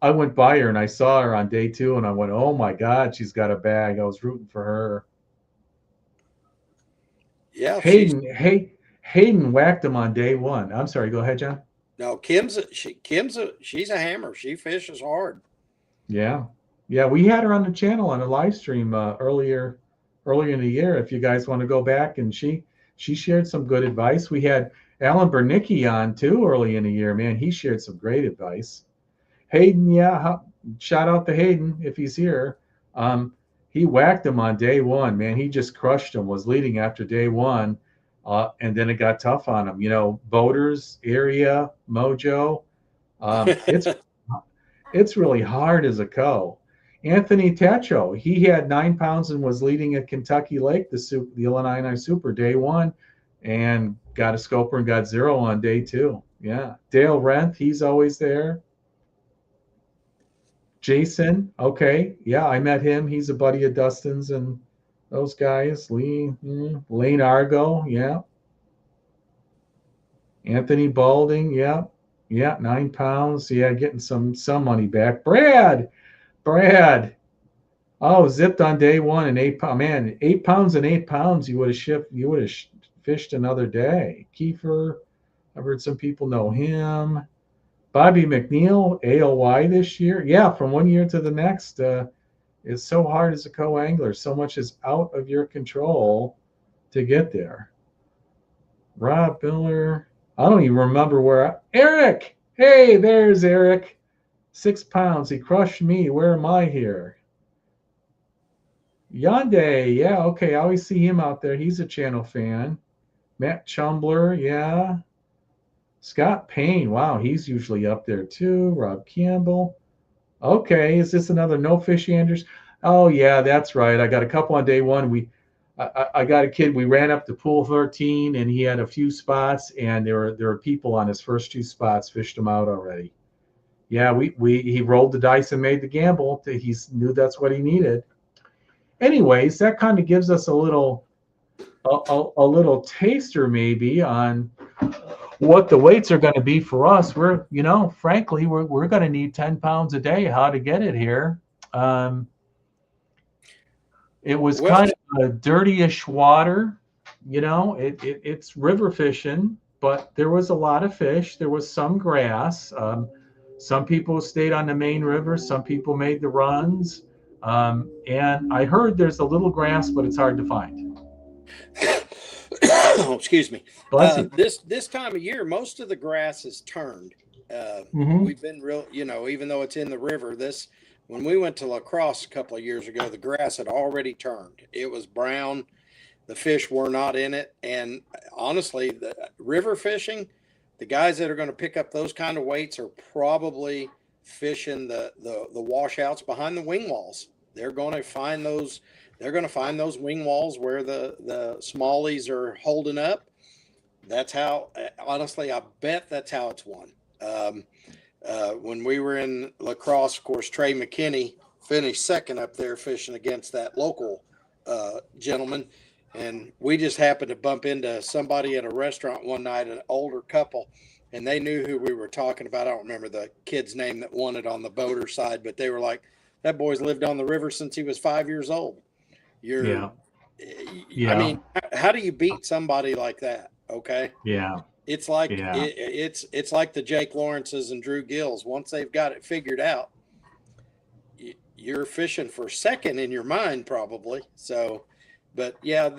I went by her and I saw her on day 2, and I went, "Oh my God, she's got a bag." I was rooting for her. Yeah. Hayden whacked him on day 1. I'm sorry. Go ahead, John. No, she's a hammer. She fishes hard. Yeah. We had her on the channel on a live stream earlier in the year. If you guys want to go back, and she shared some good advice. We had Alan Bernicki on too early in the year. Man, he shared some great advice. Hayden, shout out to Hayden if he's here. He whacked him on day 1. Man, he just crushed him. Was leading after day 1, and then it got tough on him. Boaters area Mojo. It's really hard as a co. Anthony Tacho, he had 9 pounds and was leading at Kentucky Lake, the Illini Super day 1. and got a scoper and got 0 on day 2. Yeah. Dale Renth, he's always there. Jason, okay. Yeah, I met him. He's a buddy of Dustin's and those guys. Lane Argo, yeah. Anthony Balding, yeah. Yeah, 9 pounds. Yeah, getting some money back. Brad. Oh, zipped on day 1 and 8 pounds. Man, 8 pounds and 8 pounds, you would have shipped, you would have fished another day. Kiefer, I've heard some people know him. Bobby McNeil, AOY this year. Yeah, from one year to the next. It's so hard as a co-angler. So much is out of your control to get there. Rob Miller. I don't even remember Eric. Hey, there's Eric. 6 pounds. He crushed me. Where am I here? Yonde. Yeah, okay. I always see him out there. He's a channel fan. Matt Chumbler. Yeah. Scott Payne. Wow, he's usually up there too. Rob Campbell. Okay, is this another No Fish Anders? Oh yeah, that's right. I got a couple on day 1. I got a kid. We ran up to pool 13, and he had a few spots, and there were people on his first 2 spots, fished him out already. Yeah, he rolled the dice and made the gamble. He knew that's what he needed. Anyways, that kind of gives us a little taster maybe on what the weights are going to be for us. We're, frankly, we're going to need 10 pounds a day. How to get it here? It was kind of a dirtyish water, it's river fishing, but there was a lot of fish. There was some grass. Some people stayed on the main river. Some people made the runs. And I heard there's a little grass, but it's hard to find. Oh, excuse me. Bless you. This time of year, most of the grass is turned. We've been real, even though it's in the river, when we went to La Crosse a couple of years ago, the grass had already turned. It was brown. The fish were not in it. And honestly, the river fishing, the guys that are going to pick up those kind of weights are probably fishing the washouts behind the wing walls. They're going to find those. They're going to find those wing walls where the smallies are holding up. That's how, honestly, I bet that's how it's won. When we were in La Crosse, of course, Trey McKinney finished second up there fishing against that local gentleman. And we just happened to bump into somebody at a restaurant one night, an older couple, and they knew who we were talking about. I don't remember the kid's name that won it on the boater side, but they were like, that boy's lived on the river since he was 5 years old. I mean, how do you beat somebody like that? Okay. Yeah. It's like, it's like the Jake Lawrences and Drew Gills. Once they've got it figured out, you're fishing for second in your mind, probably. So, but yeah,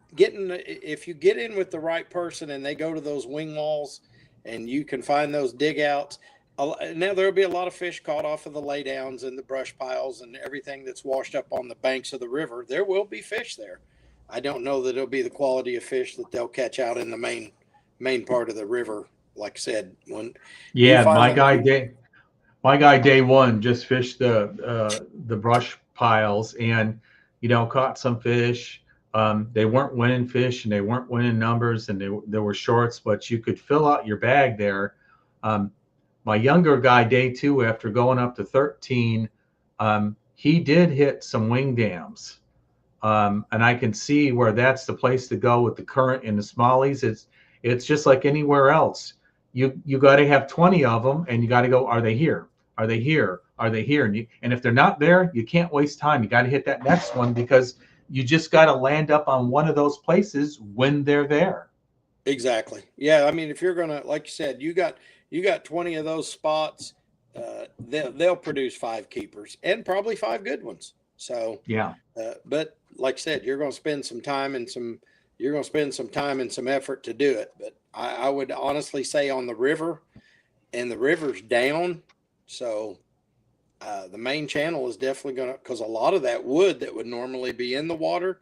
if you get in with the right person and they go to those wing walls and you can find those dig outs. Now there'll be a lot of fish caught off of the laydowns and the brush piles and everything that's washed up on the banks of the river. There will be fish there. I don't know that it'll be the quality of fish that they'll catch out in the main part of the river. Like I said, my guy day 1 just fished the brush piles and caught some fish. They weren't winning fish and they weren't winning numbers and there were shorts, but you could fill out your bag there. My younger guy, day 2, after going up to 13, he did hit some wing dams. And I can see where that's the place to go with the current and the smallies. It's just like anywhere else. You got to have 20 of them, and you got to go, are they here? Are they here? Are they here? And if they're not there, you can't waste time. You got to hit that next one because you just got to land up on one of those places when they're there. Exactly. Yeah. I mean, if you're going to, like you said, you got 20 of those spots, they'll produce 5 keepers and probably 5 good ones. So, yeah. But like I said, you're going to spend some time and some effort to do it. But I would honestly say on the river, and the river's down. So the main channel is definitely going to, because a lot of that wood that would normally be in the water,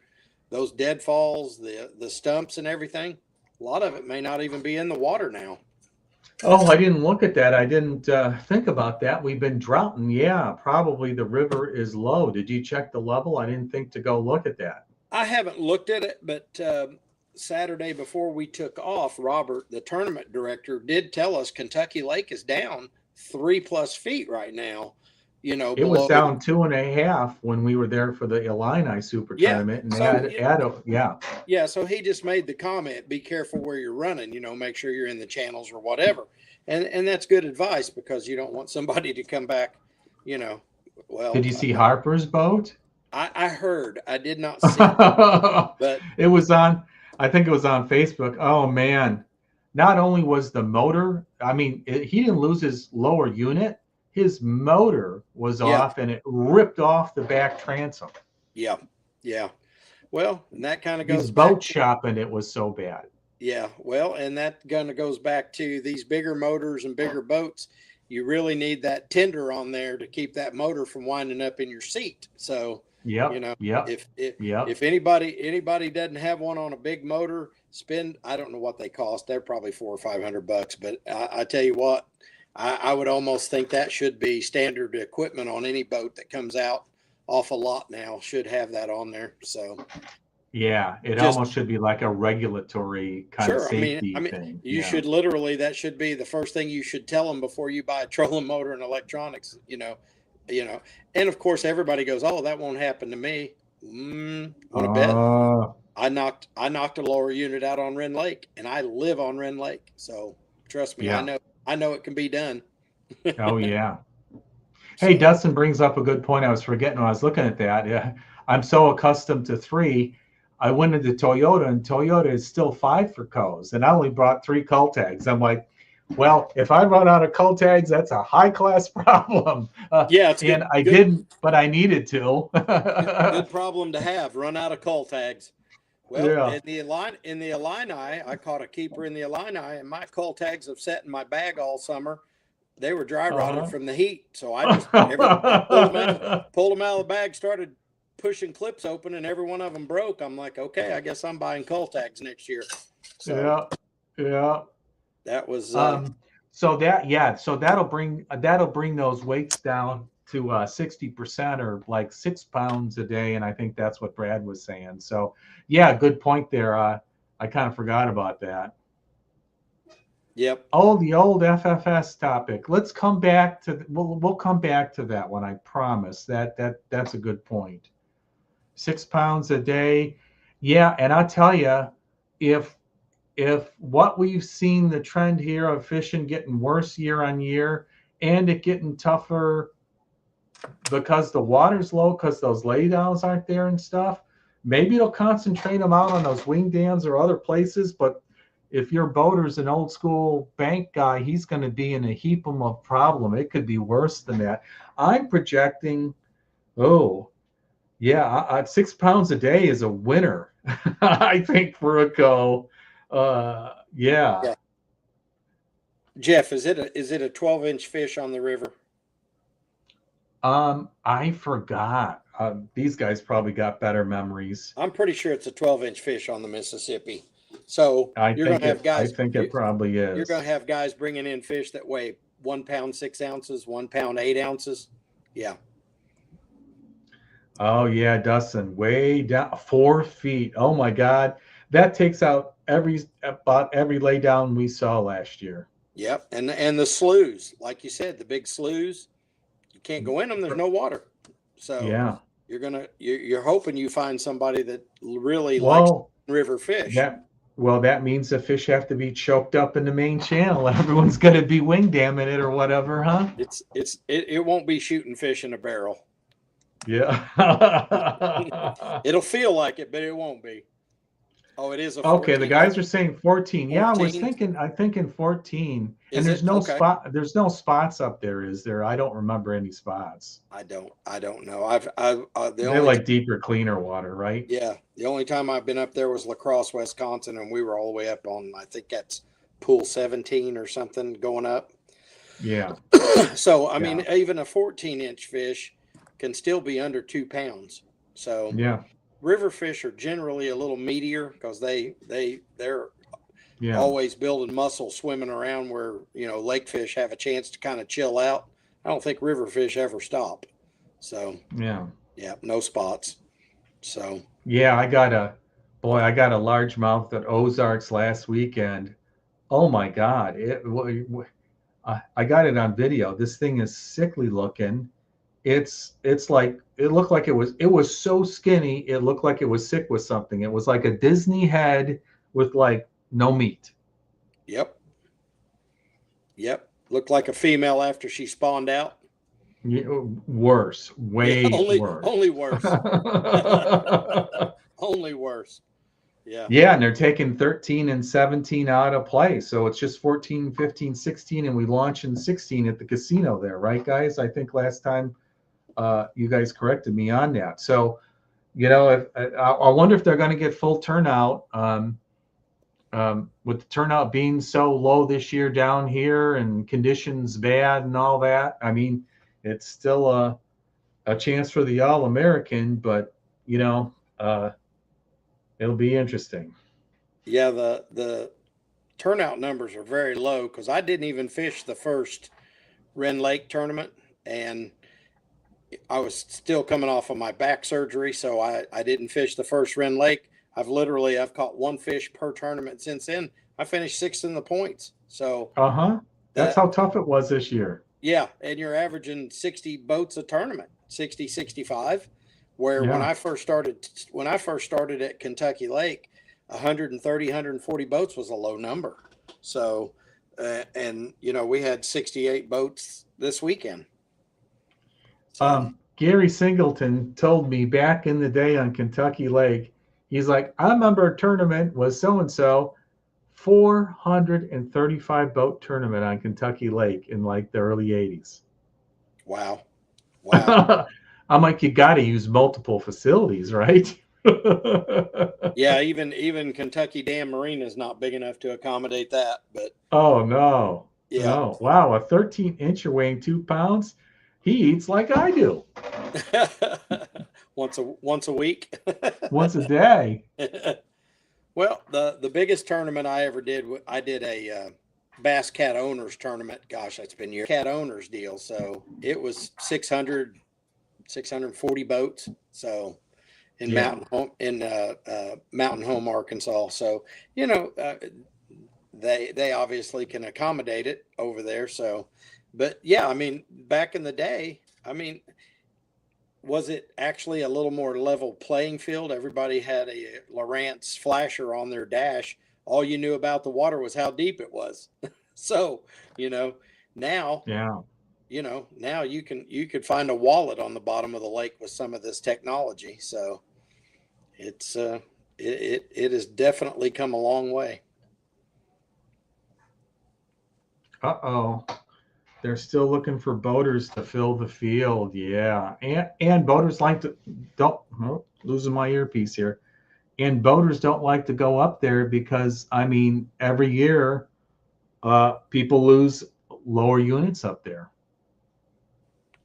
those deadfalls, the stumps and everything, a lot of it may not even be in the water now. Oh, I didn't look at that. I didn't think about that. We've been droughting. Yeah, probably the river is low. Did you check the level? I didn't think to go look at that. I haven't looked at it, but Saturday before we took off, Robert, the tournament director, did tell us Kentucky Lake is down 3+ feet right now. You know, It was below. down 2.5 when we were there for the Illini Super Tournament, and Yeah, so he just made the comment, be careful where you're running, you know, make sure you're in the channels or whatever. And that's good advice, because you don't want somebody to come back, you know. Well, did you see Harper's boat? I heard. I did not see it, but it was on, I think it was on Facebook. Oh man. Not only was the motor, I mean, he didn't lose his lower unit, his motor was off, and it ripped off the back transom. Yeah. Well, and that kind of goes He's back boat shopping. It was so bad. Yeah, well, and that kind of goes back to these bigger motors and bigger boats. You really need that tender on there to keep that motor from winding up in your seat. So, you know, if anybody doesn't have one on a big motor, I don't know what they cost. They're probably $400 or $500, but I tell you what, I would almost think that should be standard equipment on any boat that comes out off a lot now, should have that on there. So yeah, it almost should be like a regulatory kind of safety thing. You should literally, that should be the first thing you should tell them before you buy a trolling motor and electronics, you know. And of course everybody goes, oh, that won't happen to me. Want to bet? I knocked a lower unit out on Wren Lake, and I live on Wren Lake. So trust me, I know it can be done. Oh yeah. Hey, Dustin brings up a good point. I was forgetting when I was looking at that. Yeah, I'm so accustomed to 3. I went into Toyota, and Toyota is still 5 for codes, and I only brought 3 cull tags. I'm like, well, if I run out of cull tags, that's a high-class problem. And I didn't, but I needed to. Good problem to have. Run out of cull tags. Well, in the Illini, I caught a keeper in the Illini, and my cull tags have sat in my bag all summer. They were dry rotted from the heat, so I just pulled them out of the bag, started pushing clips open, and every one of them broke. I'm like, okay, I guess I'm buying cull tags next year. So that was so that'll bring those weights down to 60%, or like 6 pounds a day, and I think that's what Brad was saying. So yeah, good point there. I kind of forgot about that. Yep. Oh, the old FFS topic. Let's come back to we'll come back to that one. I promise. That's a good point. 6 pounds a day. Yeah, and I'll tell you, if what we've seen, the trend here of fishing getting worse year on year, and it getting tougher because the water's low, because those laydowns aren't there and stuff, maybe it'll concentrate them out on those wing dams or other places. But if your boater's an old school bank guy, he's going to be in a heap of problem. It could be worse than that. I'm projecting, 6 pounds a day is a winner. I think for a go. Yeah. Jeff, is it a 12-inch fish on the river? I forgot. These guys probably got better memories. I'm pretty sure it's a 12-inch fish on the Mississippi. So you're going to have guys. I think it probably is. You're going to have guys bringing in fish that weigh 1 pound 6 ounces, 1 pound 8 ounces. Yeah. Oh yeah, Dustin, way down 4 feet. Oh my God, that takes out about every lay down we saw last year. Yep, and the sloughs, like you said, the big sloughs, you can't go in them. There's no water. So yeah, you're hoping you find somebody that really likes river fish. That means the fish have to be choked up in the main channel. Everyone's going to be wing damming it or whatever, huh? It won't be shooting fish in a barrel. Yeah. It'll feel like it, but it won't be. Oh, it is a 14. Okay, the guys are saying 14. 14. Yeah, I'm thinking 14. And there's no spots up there, is there? I don't remember any spots. I don't know. They're like deeper, cleaner water, right? Yeah. The only time I've been up there was La Crosse, Wisconsin, and we were all the way up on, I think that's pool 17 or something going up. Yeah. So, I mean, even a 14-inch fish can still be under 2 pounds. So yeah, river fish are generally a little meatier because they're always building muscle swimming around where, lake fish have a chance to kind of chill out. I don't think river fish ever stop. So yeah, no spots. So Yeah, I got a largemouth at Ozarks last weekend. Oh my God. I got it on video. This thing is sickly looking. It's like it looked like it was so skinny, it looked like it was sick with something. It was like a Disney head with like no meat. Yep. Yep. Looked like a female after she spawned out. Worse, Yeah, way worse. only worse. Only worse. Yeah. Yeah, and they're taking 13 and 17 out of play. So it's just 14, 15, 16, and we launch in 16 at the casino there, right, guys? I think last time you guys corrected me on that. So, I wonder if they're going to get full turnout. With the turnout being so low this year down here and conditions bad and all that. I mean, it's still a chance for the All-American, but, it'll be interesting. Yeah, the turnout numbers are very low because I didn't even fish the first Wren Lake tournament, and I was still coming off of my back surgery, so I didn't fish the first Wren Lake. I've caught one fish per tournament since then. I finished sixth in the points. So That's how tough it was this year. yeah, and you're averaging 60 boats a tournament, 60, 65. Where Yeah. when I first started at Kentucky Lake, 130, 140 boats was a low number. So, and we had 68 boats this weekend. So, Gary Singleton told me back in the day on Kentucky Lake, he's like, I remember a tournament was so-and-so, 435 boat tournament on Kentucky Lake in like the early 80s. wow. I'm like, you got to use multiple facilities, right? Yeah, even Kentucky Dam Marina is not big enough to accommodate that. But oh no, yeah, no, wow, a 13-incher weighing 2 pounds. He eats like I do. once a week, once a day. Well, the biggest tournament I ever did, I did a Bass Cat Owners tournament. Gosh, that's been years. Cat Owners deal. So it was 640 boats. So in Mountain Home, Arkansas. So they obviously can accommodate it over there. So, but yeah, I mean, back in the day, I mean, was it actually a little more level playing field? Everybody had a Lowrance flasher on their dash. All you knew about the water was how deep it was. So, now, now you could find a wallet on the bottom of the lake with some of this technology. So it's it has definitely come a long way. Uh-oh. They're still looking for boaters to fill the field. Yeah. And boaters losing my earpiece here. And boaters don't like to go up there because, I mean, every year people lose lower units up there.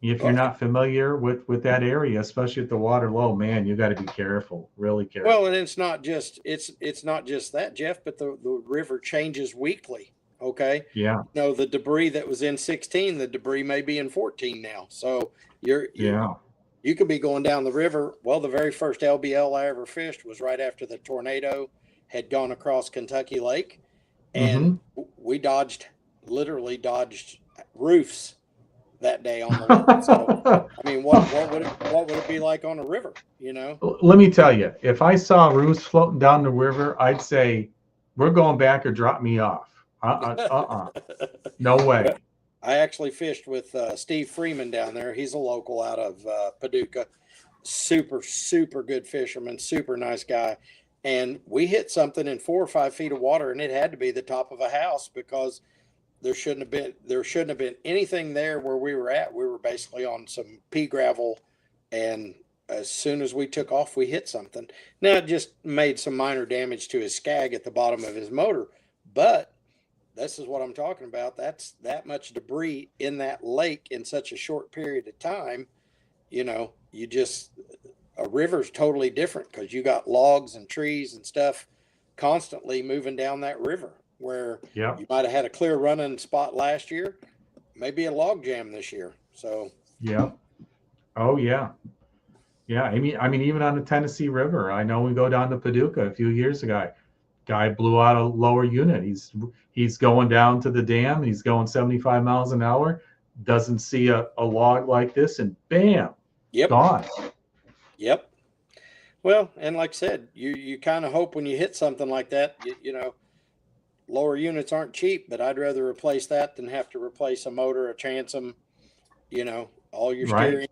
If you're not familiar with that area, especially at the water low, man, you got to be careful, really careful. Well, and it's not just that, Jeff, but the river changes weekly. Okay. Yeah. The debris that was in 16, the debris may be in 14 now. So you could be going down the river. Well, the very first LBL I ever fished was right after the tornado had gone across Kentucky Lake, and we literally dodged roofs that day on the lake. So, I mean, what would it be like on a river? Let me tell you, if I saw roofs floating down the river, I'd say, we're going back or drop me off. No way. I actually fished with Steve Freeman down there. He's a local out of Paducah. Super, super good fisherman, super nice guy. And we hit something in 4 or 5 feet of water, and it had to be the top of a house because there shouldn't have been anything there where we were at. We were basically on some pea gravel, and as soon as we took off, we hit something. Now it just made some minor damage to his skag at the bottom of his motor, but this is what I'm talking about. That's that much debris in that lake in such a short period of time. A river's totally different because you got logs and trees and stuff constantly moving down that river, where you might have had a clear running spot last year, maybe a log jam this year. So yeah. Oh yeah. Yeah, I mean, even on the Tennessee River, I know we go down to Paducah a few years ago. Guy blew out a lower unit. He's going down to the dam. He's going 75 miles an hour. Doesn't see a log like this, and bam, Yep. gone. Yep. Well, and like I said, you kind of hope when you hit something like that, lower units aren't cheap, but I'd rather replace that than have to replace a motor, a transom, all your Right?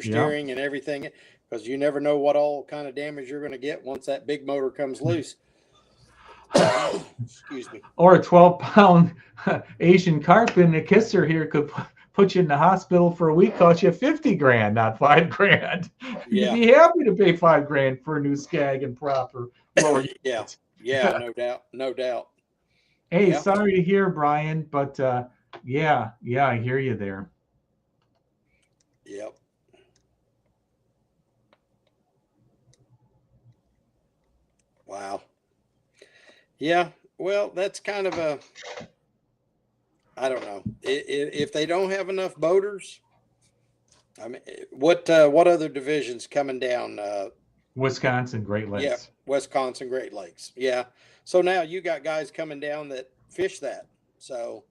steering, Yeah. and everything, because you never know what all kind of damage you're going to get once that big motor comes loose. Excuse me. Or a 12-pound Asian carp in the kisser here could put you in the hospital for a week, cost you 50 grand, not 5 grand. You'd Yeah. be happy to pay 5 grand for a new skag and proper lower Yeah. unit. Yeah. No doubt. No doubt. Hey, Yeah. sorry to hear, Brian, but yeah, I hear you there. Yep. Wow. Yeah. Well, that's kind of I don't know. If they don't have enough boaters, I mean, what other divisions coming down? Wisconsin, Great Yeah, Lakes. Wisconsin, Great Lakes. Yeah. So now you got guys coming down that fish that. So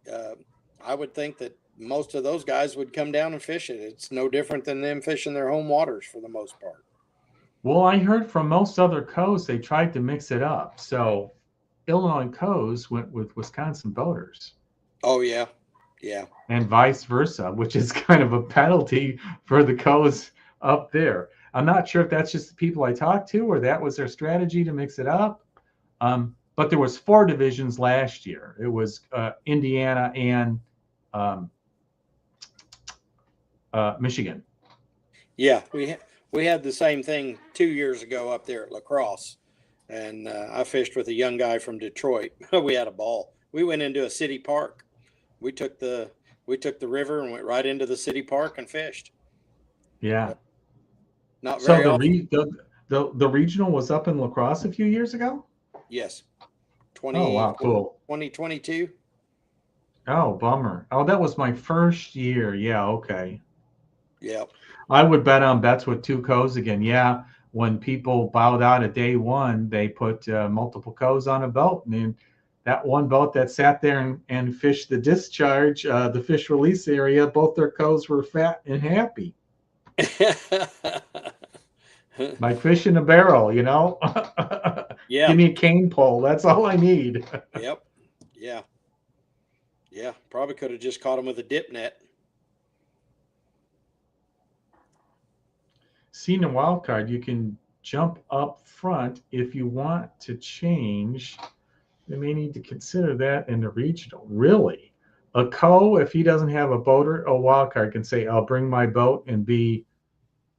I would think that most of those guys would come down and fish it. It's no different than them fishing their home waters for the most part. Well, I heard from most other coasts they tried to mix it up. So Illinois coasts went with Wisconsin boaters. Oh yeah, yeah, and vice versa, which is kind of a penalty for the coasts up there. I'm not sure if that's just the people I talked to or that was their strategy to mix it up. But there was 4 divisions last year. It was Indiana and Michigan. yeah. We had the same thing 2 years ago up there at La Crosse, and I fished with a young guy from Detroit. We had a ball. We went into a city park. We took the river and went right into the city park and fished. Yeah. Not So very often. the regional was up in La Crosse a few years ago. Yes. Oh wow, cool. 2022. Oh bummer. Oh, that was my first year. Yeah, okay. Yep. I would bet on bets with 2 cows again. Yeah, when people bowed out at day 1, they put multiple cows on a boat, and then that one boat that sat there and fished the discharge, the fish release area, both their cows were fat and happy. Like fish in a barrel, Yeah. Give me a cane pole. That's all I need. Yep. Yeah. Yeah. Probably could have just caught him with a dip net. See, in the wild card, you can jump up front if you want to change. They may need to consider that in the regional. Really? A co, if he doesn't have a boater, a wild card can say, I'll bring my boat and be.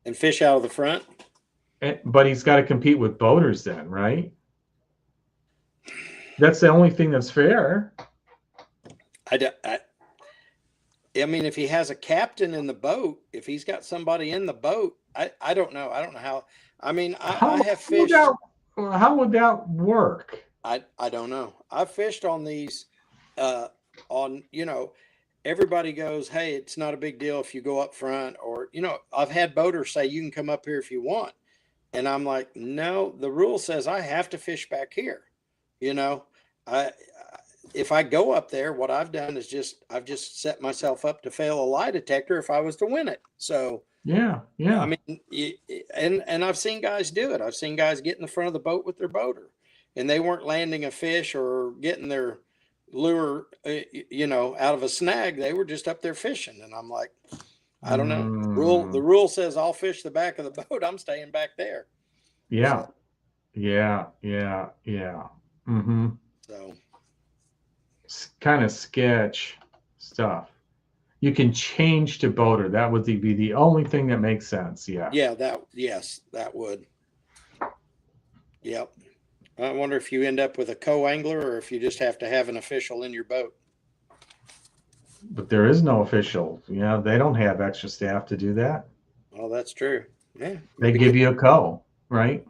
And fish out of the front? But he's got to compete with boaters then, right? That's the only thing that's fair. I mean, if he has a captain in the boat, if he's got somebody in the boat, I don't know. I don't know how. I mean, I have fished. How would that work? I don't know. I've fished on these, everybody goes, hey, it's not a big deal if you go up front, or, I've had boaters say you can come up here if you want. And I'm like, no, the rule says I have to fish back here. If I go up there, what I've done is I've just set myself up to fail a lie detector if I was to win it. So, yeah. I mean, and I've seen guys do it. I've seen guys get in the front of the boat with their boater, and they weren't landing a fish or getting their lure, out of a snag. They were just up there fishing. And I'm like, I don't know. The rule says I'll fish the back of the boat. I'm staying back there. Yeah. So, Yeah. Mm-hmm. So kind of sketch stuff. You can change to boater. That would be the only thing that makes sense. Yeah. Yeah, that would. Yep. I wonder if you end up with a co-angler or if you just have to have an official in your boat. But there is no official. They don't have extra staff to do that. Well, that's true. Yeah. They give you a co, right?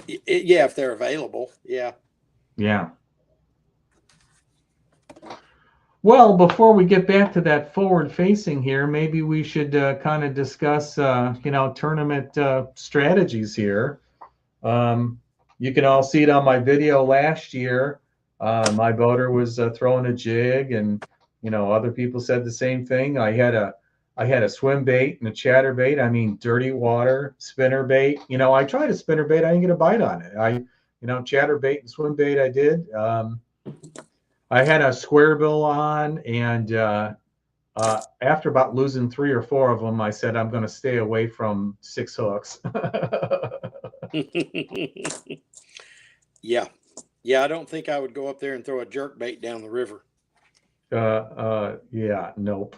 Yeah, if they're available. Yeah. Yeah. Well, before we get back to that forward facing here, maybe we should kind of discuss, tournament strategies here. Um, you can all see it on my video last year. My boater was throwing a jig, and other people said the same thing. I had a swim bait and a chatter bait. I mean, dirty water spinner bait. I tried a spinner bait. I didn't get a bite on it. Chatter bait and swim bait. I did. I had a square bill on, and after about losing 3 or 4 of them, I said I'm going to stay away from 6 hooks. Yeah. Yeah. I don't think I would go up there and throw a jerk bait down the river. Yeah, nope.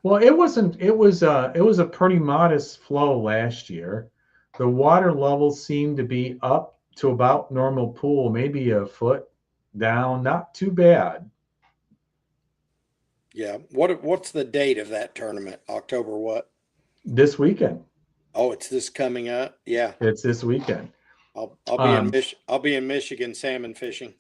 Well, it wasn't. It was a pretty modest flow last year. The water levels seemed to be up to about normal pool, maybe a foot down. Not too bad. Yeah. What's the date of that tournament? October what? This weekend. Oh, it's this coming up. Yeah. It's this weekend. I'll be in Michigan salmon fishing.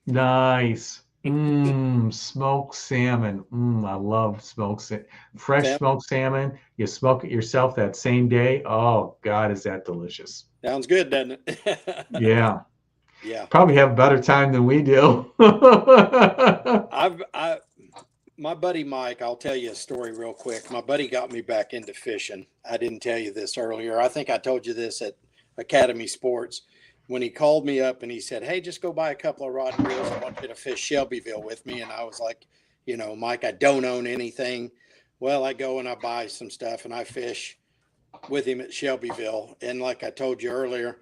Nice. Smoked salmon. I love smoked salmon. Fresh smoked salmon. You smoke it yourself that same day. Oh God, is that delicious? Sounds good, doesn't it? Yeah. Yeah. Probably have a better time than we do. My buddy Mike, I'll tell you a story real quick. My buddy got me back into fishing. I didn't tell you this earlier. I think I told you this at Academy Sports when he called me up and he said, "Hey, just go buy a couple of rod and reels. I want you to fish Shelbyville with me." And I was like, Mike, I don't own anything. Well, I go and I buy some stuff and I fish with him at Shelbyville. And like I told you earlier,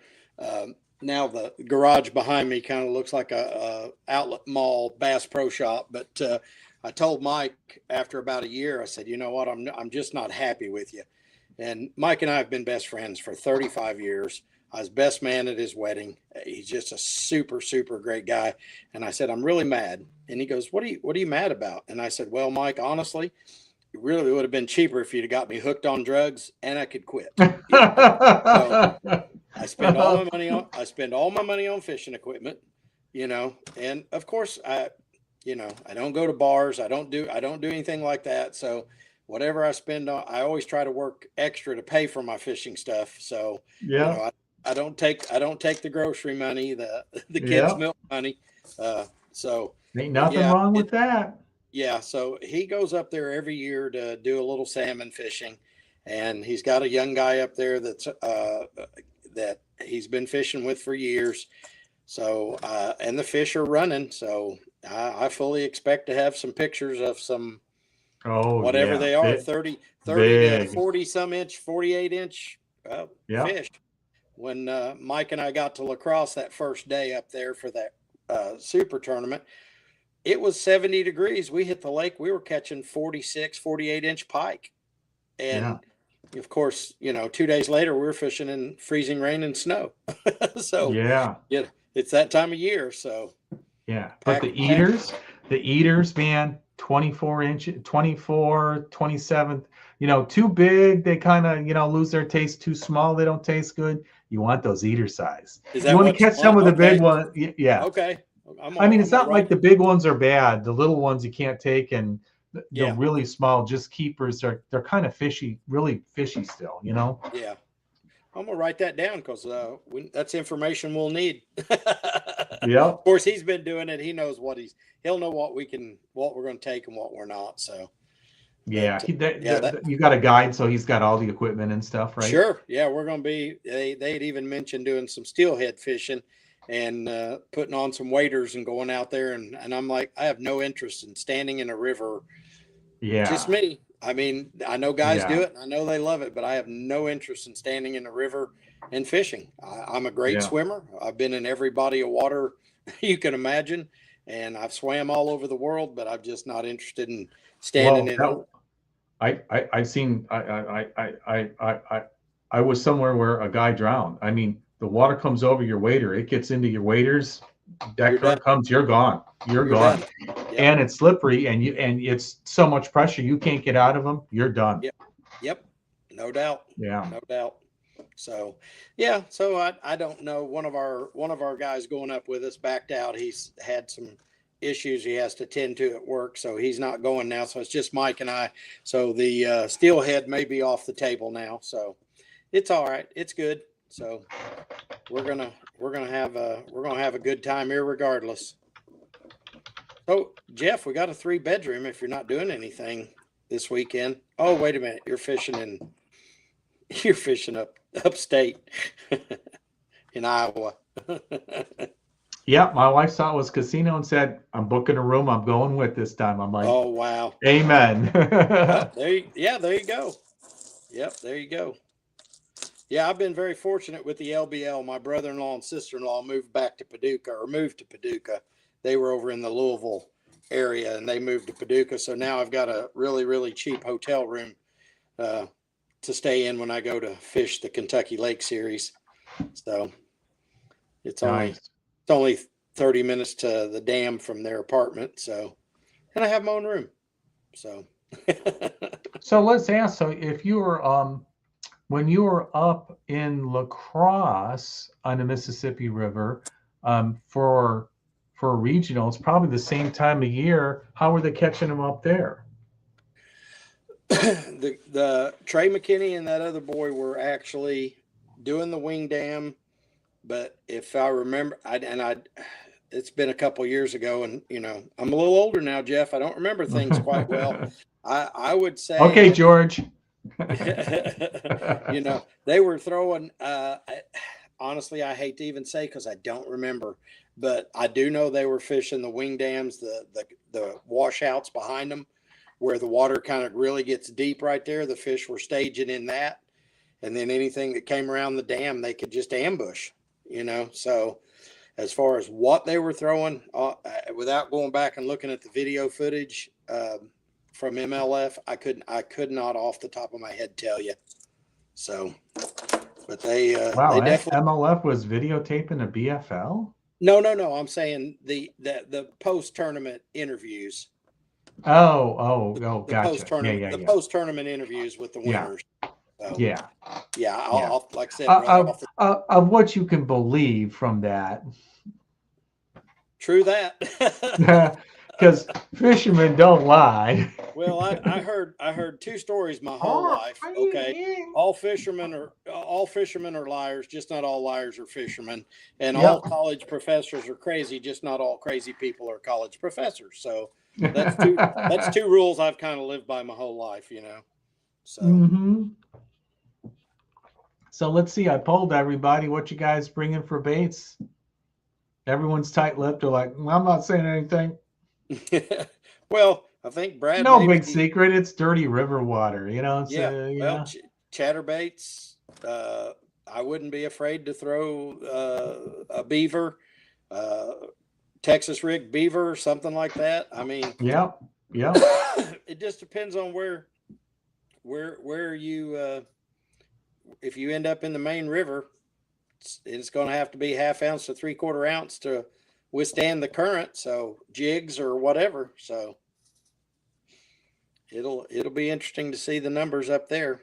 now the garage behind me kind of looks like a outlet mall Bass Pro Shop. But I told Mike after about a year, I said, "You know what? I'm just not happy with you." And Mike and I have been best friends for 35 years. I was best man at his wedding. He's just a super, super great guy. And I said, "I'm really mad." And he goes, What are you mad about?" And I said, "Well, Mike, honestly, it really would have been cheaper if you'd have got me hooked on drugs and I could quit. So I spend all my money on fishing equipment, and of course I don't go to bars. I don't do anything like that. So whatever I spend on, I always try to work extra to pay for my fishing stuff. So, Yeah. I don't take the grocery money, the kids' Yeah. milk money. So Ain't nothing wrong with that. yeah. So he goes up there every year to do a little salmon fishing, and he's got a young guy up there that he's been fishing with for years. So, and the fish are running. So I fully expect to have some pictures of some, whatever they are, 30 to 40 some inch, 48 inch fish. When Mike and I got to La Crosse that first day up there for that super tournament, it was 70 degrees. We hit the lake. We were catching 46, 48 inch pike. And of course, 2 days later, we were fishing in freezing rain and snow. So it's that time of year. So but the eaters, man, 24 inch, 24, 27, too big. They kind of, lose their taste. Too small. They don't taste good. You want those eater size. You want to catch some of the big ones. Yeah. Okay. It's not like the big ones are bad. The little ones you can't take, and the really small, just keepers, they're kind of fishy, really fishy still, Yeah. I'm gonna write that down because that's information we'll need. Yeah. Of course, he's been doing it. He knows he'll know what we're going to take and what we're not. So. Yeah. You got a guide, so he's got all the equipment and stuff, right? Sure. Yeah, we're going to be. They'd even mentioned doing some steelhead fishing and putting on some waders and going out there. And I'm like, I have no interest in standing in a river. Yeah. Just me. I mean, I know guys do it. And I know they love it, but I have no interest in standing in a river and fishing. I'm a great swimmer. I've been in every body of water you can imagine, and I've swam all over the world, but I'm just not interested in standing in it. I've seen. I was somewhere where a guy drowned. I mean, the water comes over your wader. It gets into your waders. That current comes. You're gone. You're gone. Yep. And it's slippery, and it's so much pressure you can't get out of them. You're done. Yep. No doubt. Yeah. No doubt. So, So I don't know. One of our guys going up with us backed out. He's had some issues he has to tend to at work, so he's not going now. So it's just Mike and I. So the steelhead may be off the table now. So it's all right. It's good. So we're gonna have a good time here regardless. So Jeff, we got a 3-bedroom if you're not doing anything this weekend. Oh, wait a minute. You're fishing upstate in Iowa. Yeah, my wife saw it was casino and said, "I'm booking a room. I'm going with this time." I'm like, Oh, wow. Amen. Well, there you go. Yep, there you go. Yeah, I've been very fortunate with the LBL. My brother-in-law and sister-in-law moved to Paducah. They were over in the Louisville area, and they moved to Paducah. So now I've got a really, really cheap hotel room to stay in when I go to fish the Kentucky Lake Series. So it's only 30 minutes to the dam from their apartment. So, and I have my own room. So, so let's ask. So if you were when you were up in La Crosse on the Mississippi River for regional, it's probably the same time of year. How were they catching them up there? the Trey McKinney and that other boy were actually doing the wing dam, but if I remember, it's been a couple years ago, and I'm a little older now, Jeff. I don't remember things quite well. I would say, okay, George. They were throwing. Honestly, I hate to even say because I don't remember, but I do know they were fishing the wing dams, the washouts behind them, where the water kind of really gets deep right there. The fish were staging in that, and then anything that came around the dam, they could just ambush. So as far as what they were throwing, without going back and looking at the video footage from MLF, I could not off the top of my head tell you. So, but they definitely. MLF was videotaping a BFL? No. I'm saying the post tournament interviews. Oh, gotcha. The post tournament interviews with the winners. Yeah. So, I'll like I said, of what you can believe from that. True that. Because fishermen don't lie. Well, I heard 2 stories my whole life. Okay, all fishermen are liars. Just not all liars are fishermen, and all college professors are crazy. Just not all crazy people are college professors. So that's 2 rules I've kind of lived by my whole life. So. Mm-hmm. So let's see. I polled everybody. What you guys bringing for baits? Everyone's tight-lipped. They're like, I'm not saying anything. Well, I think Brad. No big secret. It's dirty river water. Chatterbaits. I wouldn't be afraid to throw a beaver, Texas rig beaver, something like that. I mean, yeah. It just depends on where you. If you end up in the main river, it's going to have to be 1/2 ounce to 3/4 ounce to withstand the current. So jigs or whatever. So it'll be interesting to see the numbers up there.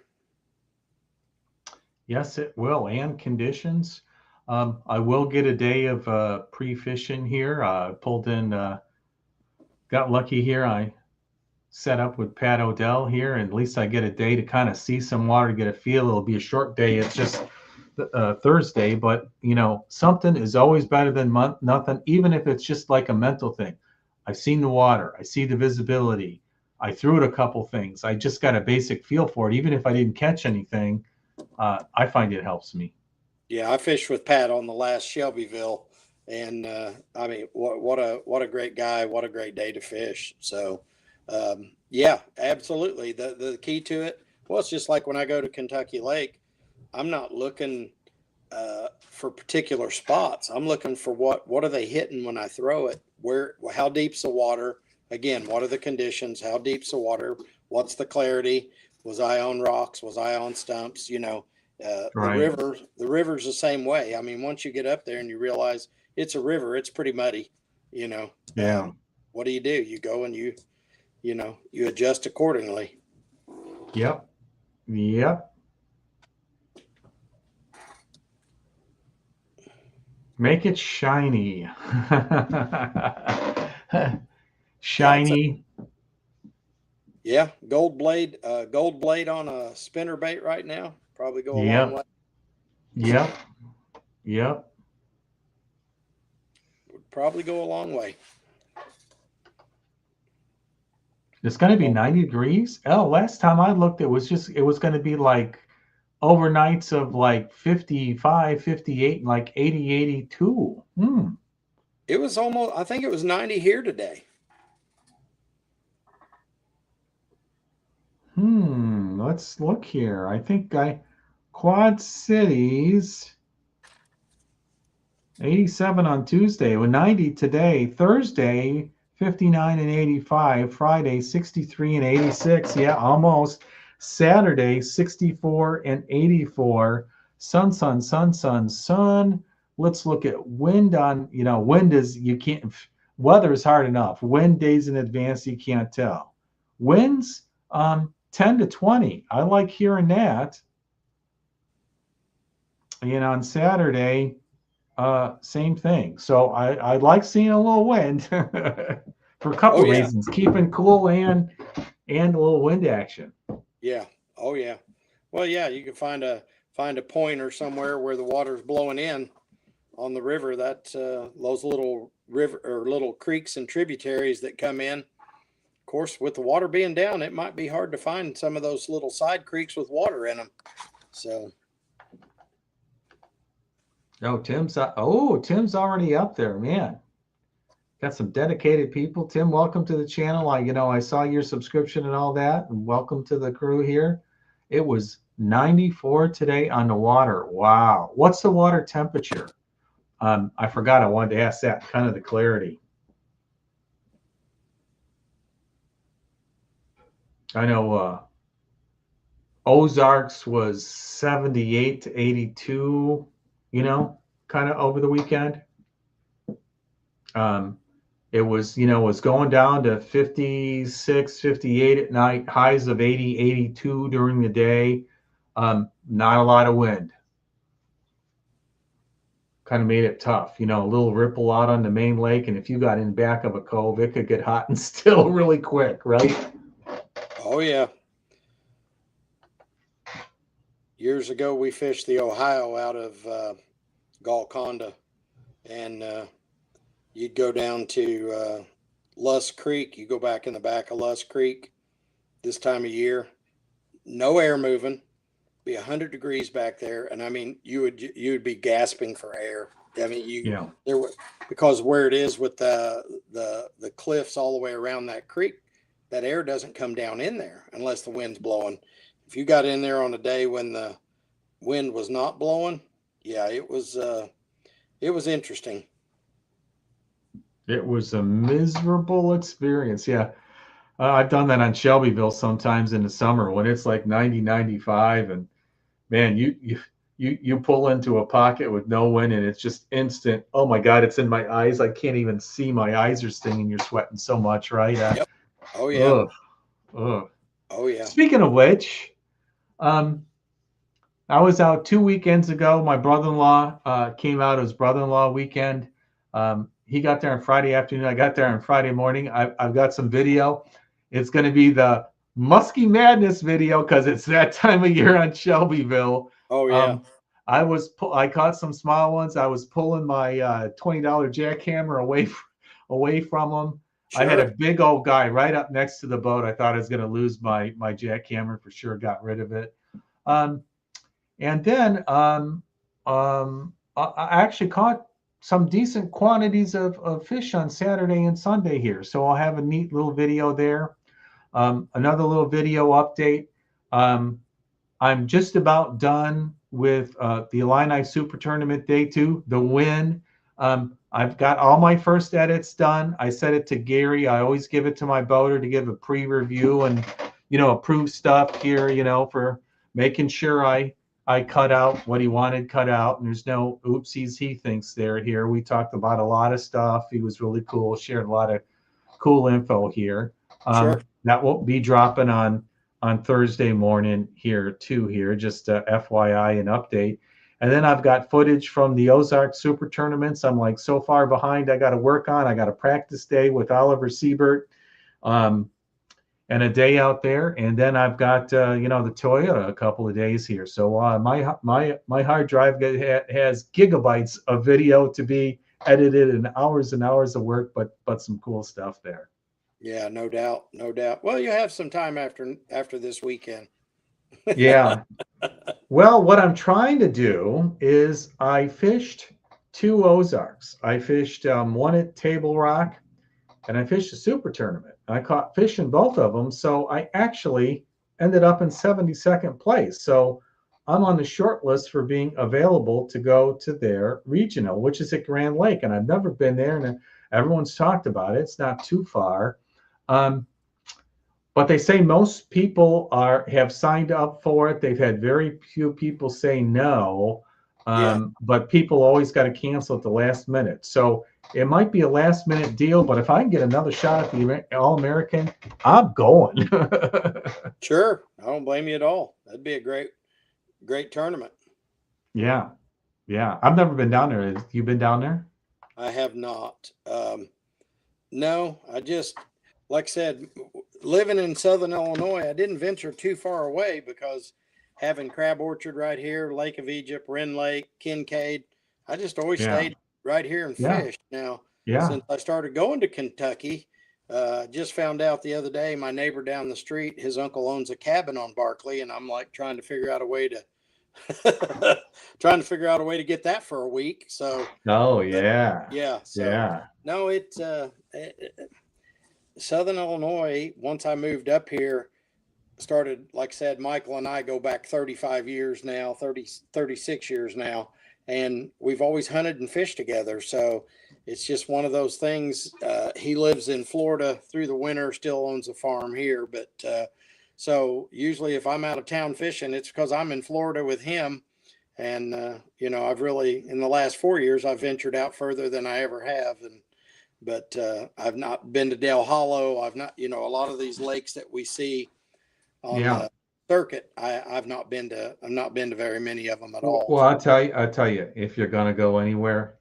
Yes, it will. And conditions. I will get a day of pre-fishing here. Pulled in, got lucky here. I set up with Pat Odell here, and at least I get a day to kind of see some water, get a feel. It'll be a short day. It's just Thursday, but something is always better than nothing, even if it's just like a mental thing. I've seen the water. I see the visibility. I threw it a couple things. I just got a basic feel for it. Even if I didn't catch anything, I find it helps me. Yeah, I fished with Pat on the last Shelbyville, and I mean, what a great guy! What a great day to fish. So, yeah, absolutely. The key to it, well, it's just like when I go to Kentucky Lake, I'm not looking for particular spots. I'm looking for what are they hitting when I throw it? How deep's the water? Again, what are the conditions? How deep's the water? What's the clarity? Was I on rocks? Was I on stumps? Right. The river's the same way. I mean, once you get up there and you realize it's a river, it's pretty muddy, Yeah. What do? You go and you adjust accordingly. Yep. Make it shiny. Shiny. Yeah, gold blade on a spinner bait right now. Probably go a long way. Yep. Yep. Would probably go a long way. It's going to be 90 degrees. Oh, last time I looked, it was going to be like overnights of like 55, 58, and like 80, 82. It was I think it was 90 here today. Let's look here. I think Quad Cities, 87 on Tuesday, with 90 today. Thursday, 59 and 85. Friday, 63 and 86. Yeah, almost. Saturday, 64 and 84. Sun. Let's look at wind on, wind is, weather is hard enough. Wind days in advance, you can't tell. Winds, 10 to 20. I like hearing that. And on Saturday, same thing. So I like seeing a little wind for a couple reasons. Keeping cool and a little wind action. Yeah. Oh yeah. Well, yeah, you can find a point or somewhere where the water's blowing in on the river. That those little river or little creeks and tributaries that come in. Of course, with the water being down, it might be hard to find some of those little side creeks with water in them. So. Tim's already up there, man. Got some dedicated people. Tim, welcome to the channel. I saw your subscription and all that, and welcome to the crew here. It was 94 today on the water. Wow. What's the water temperature? I forgot. I wanted to ask that, kind of the clarity. I know Ozarks was 78 to 82, kind of over the weekend. It was going down to 56, 58 at night, highs of 80, 82 during the day. Not a lot of wind. Kind of made it tough, a little ripple out on the main lake. And if you got in back of a cove, it could get hot and still really quick, right? Oh, yeah. Years ago, we fished the Ohio out of Golconda, and you'd go down to Lusk Creek. You go back in the back of Lusk Creek this time of year, no air moving, be 100 degrees back there. And I mean, you would be gasping for air. I mean, because where it is with the cliffs all the way around that creek, that air doesn't come down in there unless the wind's blowing. If you got in there on a day when the wind was not blowing, yeah, it was interesting. It was a miserable experience. Yeah. I've done that on Shelbyville sometimes in the summer when it's like 90, 95, and man, you pull into a pocket with no wind and it's just instant. Oh my God, it's in my eyes. I can't even see. My eyes are stinging. You're sweating so much, right? Yep. Oh yeah. Ugh. Oh yeah. Speaking of which, I was out 2 weekends ago. My brother-in-law came out. It was brother-in-law weekend. He got there on Friday afternoon. I got there on Friday morning. I've got some video. It's going to be the Muskie Madness video because it's that time of year on Shelbyville. Oh yeah. I caught some small ones. I was pulling my $20 jackhammer away from them. Sure. I had a big old guy right up next to the boat. I thought I was going to lose my jackhammer for sure. Got rid of it. And then I actually caught some decent quantities of fish on Saturday and Sunday here. So I'll have a neat little video there. Another little video update. I'm just about done with the Illini Super Tournament Day 2, the win. I've got all my first edits done. I sent it to Gary. I always give it to my boater to give a pre-review and, approve stuff here, for making sure I cut out what he wanted cut out, and there's no oopsies he thinks there here. We talked about a lot of stuff. He was really cool, shared a lot of cool info here. Sure. That won't be dropping on Thursday morning here too, just FYI and update. And then I've got footage from the Ozarks Super Tournaments. I'm like so far behind. I got to work on. I got a practice day with Oliver Siebert, and a day out there. And then I've got the Toyota a couple of days here. So my hard drive has gigabytes of video to be edited and hours of work, but some cool stuff there. Yeah, no doubt, no doubt. Well, you have some time after this weekend. Yeah. Well, what I'm trying to do is I fished 2 Ozarks. I fished one at Table Rock, and I fished a super tournament. I caught fish in both of them, so I actually ended up in 72nd place. So I'm on the short list for being available to go to their regional, which is at Grand Lake, and I've never been there, and everyone's talked about it. It's not too far. But they say most people have signed up for it. They've had very few people say no, but people always got to cancel at the last minute. So it might be a last minute deal, but if I can get another shot at the All-American, I'm going. Sure. I don't blame you at all. That'd be a great tournament. Yeah. Yeah. I've never been down there. Have you been down there? I have not. No, like I said, living in Southern Illinois, I didn't venture too far away because having Crab Orchard right here, Lake of Egypt, Wren Lake, Kincaid, I just always stayed right here and fished. Now, since I started going to Kentucky, just found out the other day, my neighbor down the street, his uncle owns a cabin on Barkley, and I'm like trying to figure out a way to get that for a week. So, oh yeah, yeah. So, no, Southern Illinois, once I moved up here, started, like I said, Michael and I go back 36 years now, and we've always hunted and fished together. So it's just one of those things. He lives in Florida through the winter, still owns a farm here. But so usually if I'm out of town fishing, it's because I'm in Florida with him. And, I've really, in the last 4 years, I've ventured out further than I ever have. But I've not been to Dale Hollow. I've not, a lot of these lakes that we see on the circuit. I've not been to very many of them at all. Well, I'll tell you, if you're gonna go anywhere,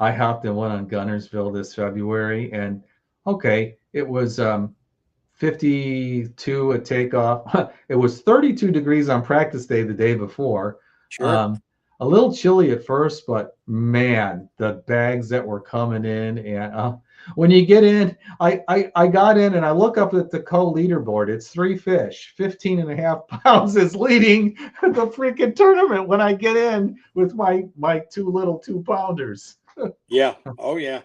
I hopped in one on Gunnersville this February, and okay, it was 52 at takeoff. It was 32 degrees on practice day the day before. Sure. A little chilly at first, but man, the bags that were coming in, and when you get in, I got in and I look up at the co-leaderboard. It's 3 fish, 15.5 pounds is leading the freaking tournament when I get in with my 2 little 2-pounders. Yeah. Oh yeah.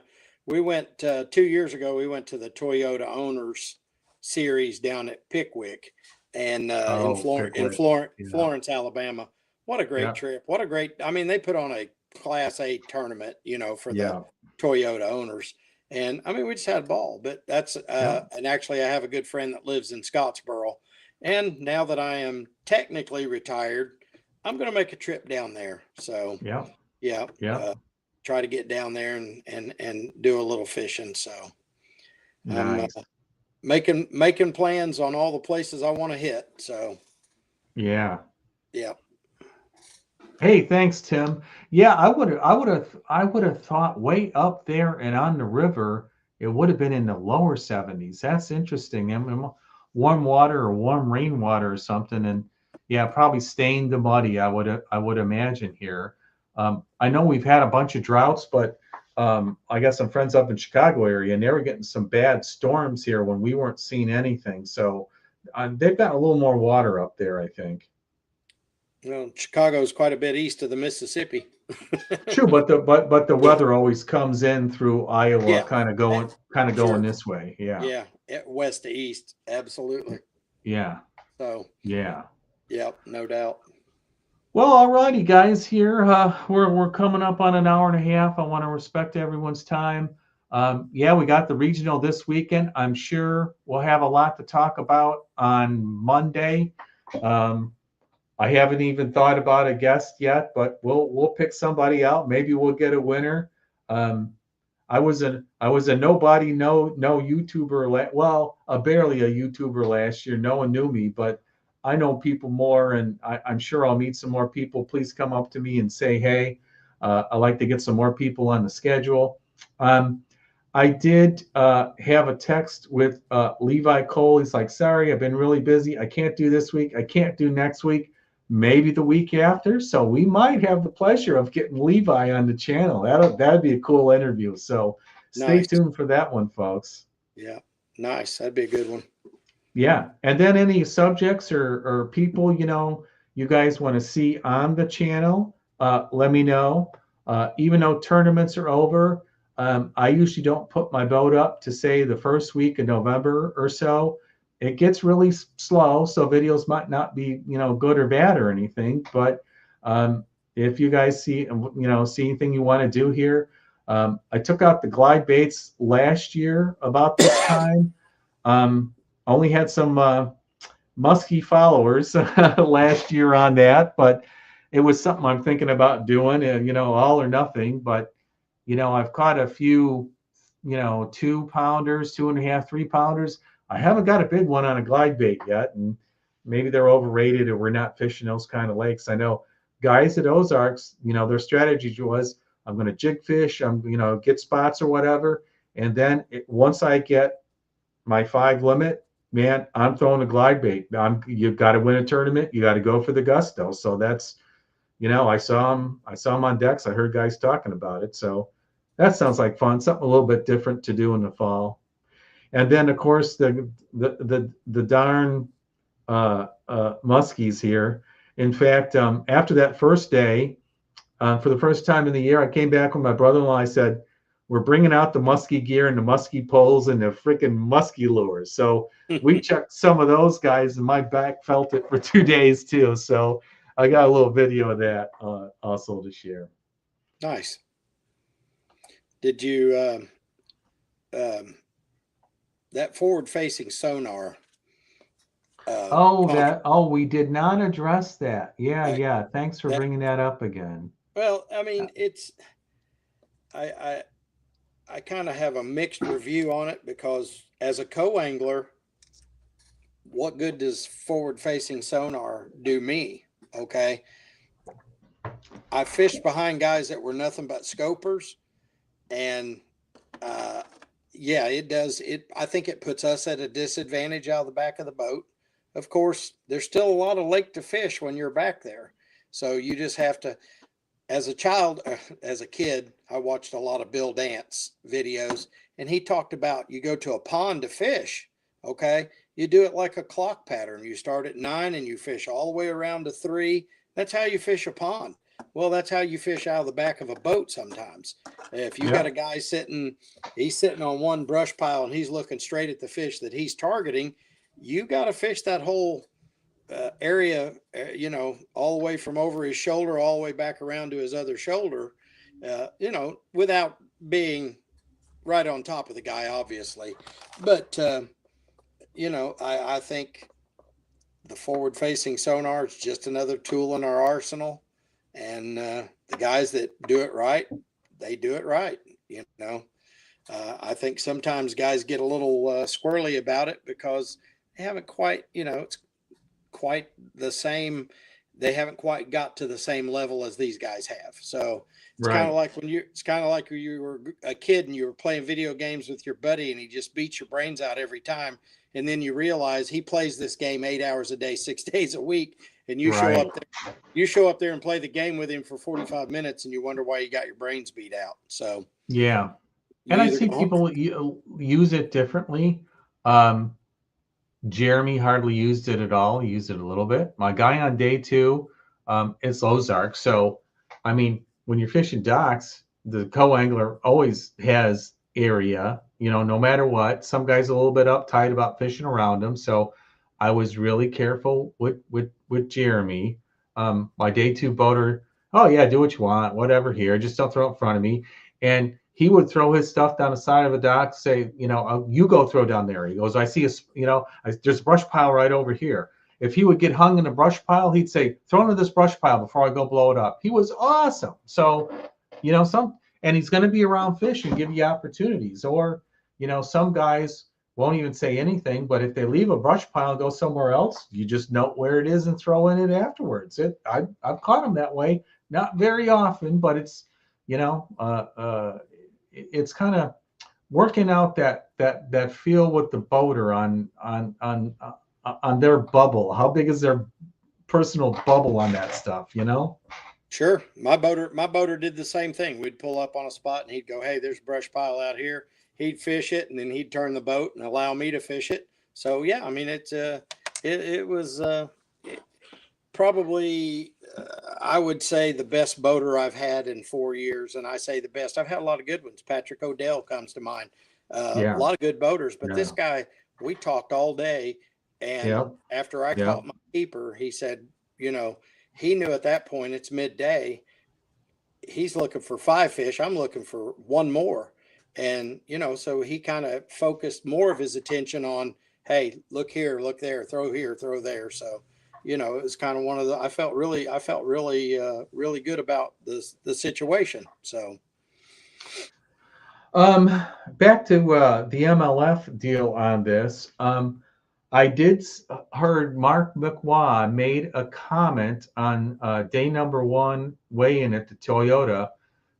We went 2 years ago. We went to the Toyota Owners Series down at Pickwick, and in Florence, Alabama. What a great trip. What a great, they put on a Class A tournament, for the Toyota Owners. And we just had a ball, but that's, and actually I have a good friend that lives in Scottsboro. And now that I am technically retired, I'm going to make a trip down there. So try to get down there and do a little fishing. So nice. I'm making plans on all the places I want to hit. So yeah. Hey, thanks, Tim. Yeah, I would have thought way up there and on the river, it would have been in the lower 70s. That's interesting. Warm water or warm rainwater or something, and probably stained the muddy. I would imagine here. I know we've had a bunch of droughts, but I got some friends up in Chicago area, and they were getting some bad storms here when we weren't seeing anything. So they've got a little more water up there, I think. Chicago is quite a bit east of the Mississippi. True, but the weather always comes in through Iowa, kind of going this way. Yeah. West to east, absolutely. Yeah. So. Yeah. Yep, no doubt. Well, all righty, guys. Here we're coming up on an hour and a half. I want to respect everyone's time. We got the regional this weekend. I'm sure we'll have a lot to talk about on Monday. I haven't even thought about a guest yet, but we'll pick somebody out. Maybe we'll get a winner. I was a nobody, no YouTuber. Barely a YouTuber last year. No one knew me, but I know people more, and I'm sure I'll meet some more people. Please come up to me and say, hey, I'd like to get some more people on the schedule. I did have a text with Levi Cole. He's like, sorry, I've been really busy. I can't do this week. I can't do next week. Maybe the week after. So we might have the pleasure of getting Levi on the channel. That'd be a cool interview. So stay tuned for that one, folks. Yeah, nice. That'd be a good one. Yeah, and then any subjects or people you guys want to see on the channel, let me know. Even though tournaments are over, I usually don't put my boat up to say the first week of November or so. It gets really slow, so videos might not be good or bad or anything. But if you guys see anything you want to do here, I took out the glide baits last year about this time. Only had some musky followers last year on that, but it was something I'm thinking about doing, and all or nothing. But I've caught a few 2-pounders, 2.5, 3-pounders. I haven't got a big one on a glide bait yet, and maybe they're overrated or we're not fishing those kind of lakes. I know guys at Ozarks, their strategy was, I'm going to jig fish, I'm get spots or whatever, and then once I get my 5 limit, man, I'm throwing a glide bait. You've got to win a tournament. You got to go for the gusto. So that's, I saw them on decks. I heard guys talking about it. So that sounds like fun. Something a little bit different to do in the fall. And then of course the darn muskies here. In fact, after that first day, for the first time in the year, I came back with my brother-in-law. I said, we're bringing out the muskie gear and the muskie poles and the freaking muskie lures. So we checked some of those guys, and my back felt it for 2 days too. So I got a little video of that also to share. Nice. Did you that forward-facing sonar? We did not address that. Yeah. Thanks for bringing that up again. Well, I mean, I kind of have a mixed review on it, because as a co-angler, what good does forward-facing sonar do me? Okay. I fished behind guys that were nothing but scopers, and yeah, it does. I think it puts us at a disadvantage out of the back of the boat. Of course, there's still a lot of lake to fish when you're back there. So you just have to, as a kid, I watched a lot of Bill Dance videos, and he talked about, you go to a pond to fish. Okay. You do it like a clock pattern. You start at 9 and you fish all the way around to 3. That's how you fish a pond. Well, that's how you fish out of the back of a boat sometimes. If you got a guy he's sitting on one brush pile and he's looking straight at the fish that he's targeting, you got to fish that whole area, all the way from over his shoulder, all the way back around to his other shoulder, without being right on top of the guy, obviously. But, I think the forward-facing sonar is just another tool in our arsenal. And the guys that do it right, they do it right. I think sometimes guys get a little squirrely about it because they haven't quite, it's quite the same. They haven't quite got to the same level as these guys have. So it's kind of like when you were a kid and you were playing video games with your buddy and he just beats your brains out every time. And then you realize he plays this game 8 hours a day, 6 days a week. And you show up there and play the game with him for 45 minutes, and you wonder why you got your brains beat out. So yeah, and I see people use it differently. Jeremy hardly used it at all. He used it a little bit. My guy on day 2, it's Ozarks. So I mean, when you're fishing docks, the co-angler always has area. No matter what. Some guys are a little bit uptight about fishing around them. So I was really careful with Jeremy. My day 2 boater, oh yeah, do what you want, whatever here, just don't throw it in front of me. And he would throw his stuff down the side of the dock, say, you go throw down there. He goes, I see there's a brush pile right over here. If he would get hung in a brush pile, he'd say, throw into this brush pile before I go blow it up. He was awesome. So, and he's going to be around fish and give you opportunities. Or, some guys won't even say anything. But if they leave a brush pile and go somewhere else, you just note where it is and throw in it afterwards. I've caught them that way, not very often, but it's, it's kind of working out that feel with the boater on their bubble. How big is their personal bubble on that stuff, Sure. My boater did the same thing. We'd pull up on a spot and he'd go, "Hey, there's a brush pile out here." He'd fish it, and then he'd turn the boat and allow me to fish it. So yeah, I mean, it was probably I would say the best boater I've had in 4 years. And I say the best. I've had a lot of good ones. Patrick Odell comes to mind. A lot of good boaters, but this guy, we talked all day. And after I caught my keeper, he said, he knew at that point it's midday. He's looking for 5 fish. I'm looking for one more. And, so he kind of focused more of his attention on, hey, look here, look there, throw here, throw there. So, it was kind of one of the, I felt really good about the situation. So. Back to the MLF deal on this. I heard Mark McWaugh made a comment on day number 1 weigh-in at the Toyota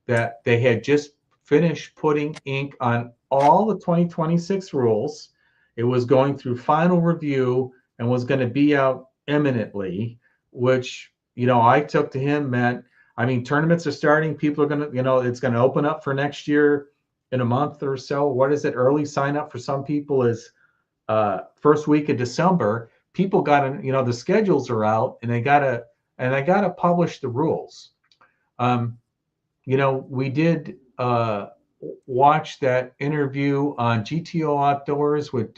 that they had just finished putting ink on all the 2026 rules. It was going through final review and was going to be out imminently, which, I took to him meant, tournaments are starting. People are going to, it's going to open up for next year in a month or so. What is it? Early sign up for some people is first week of December. People got to, the schedules are out, and they got to publish the rules. We did watch that interview on GTO Outdoors with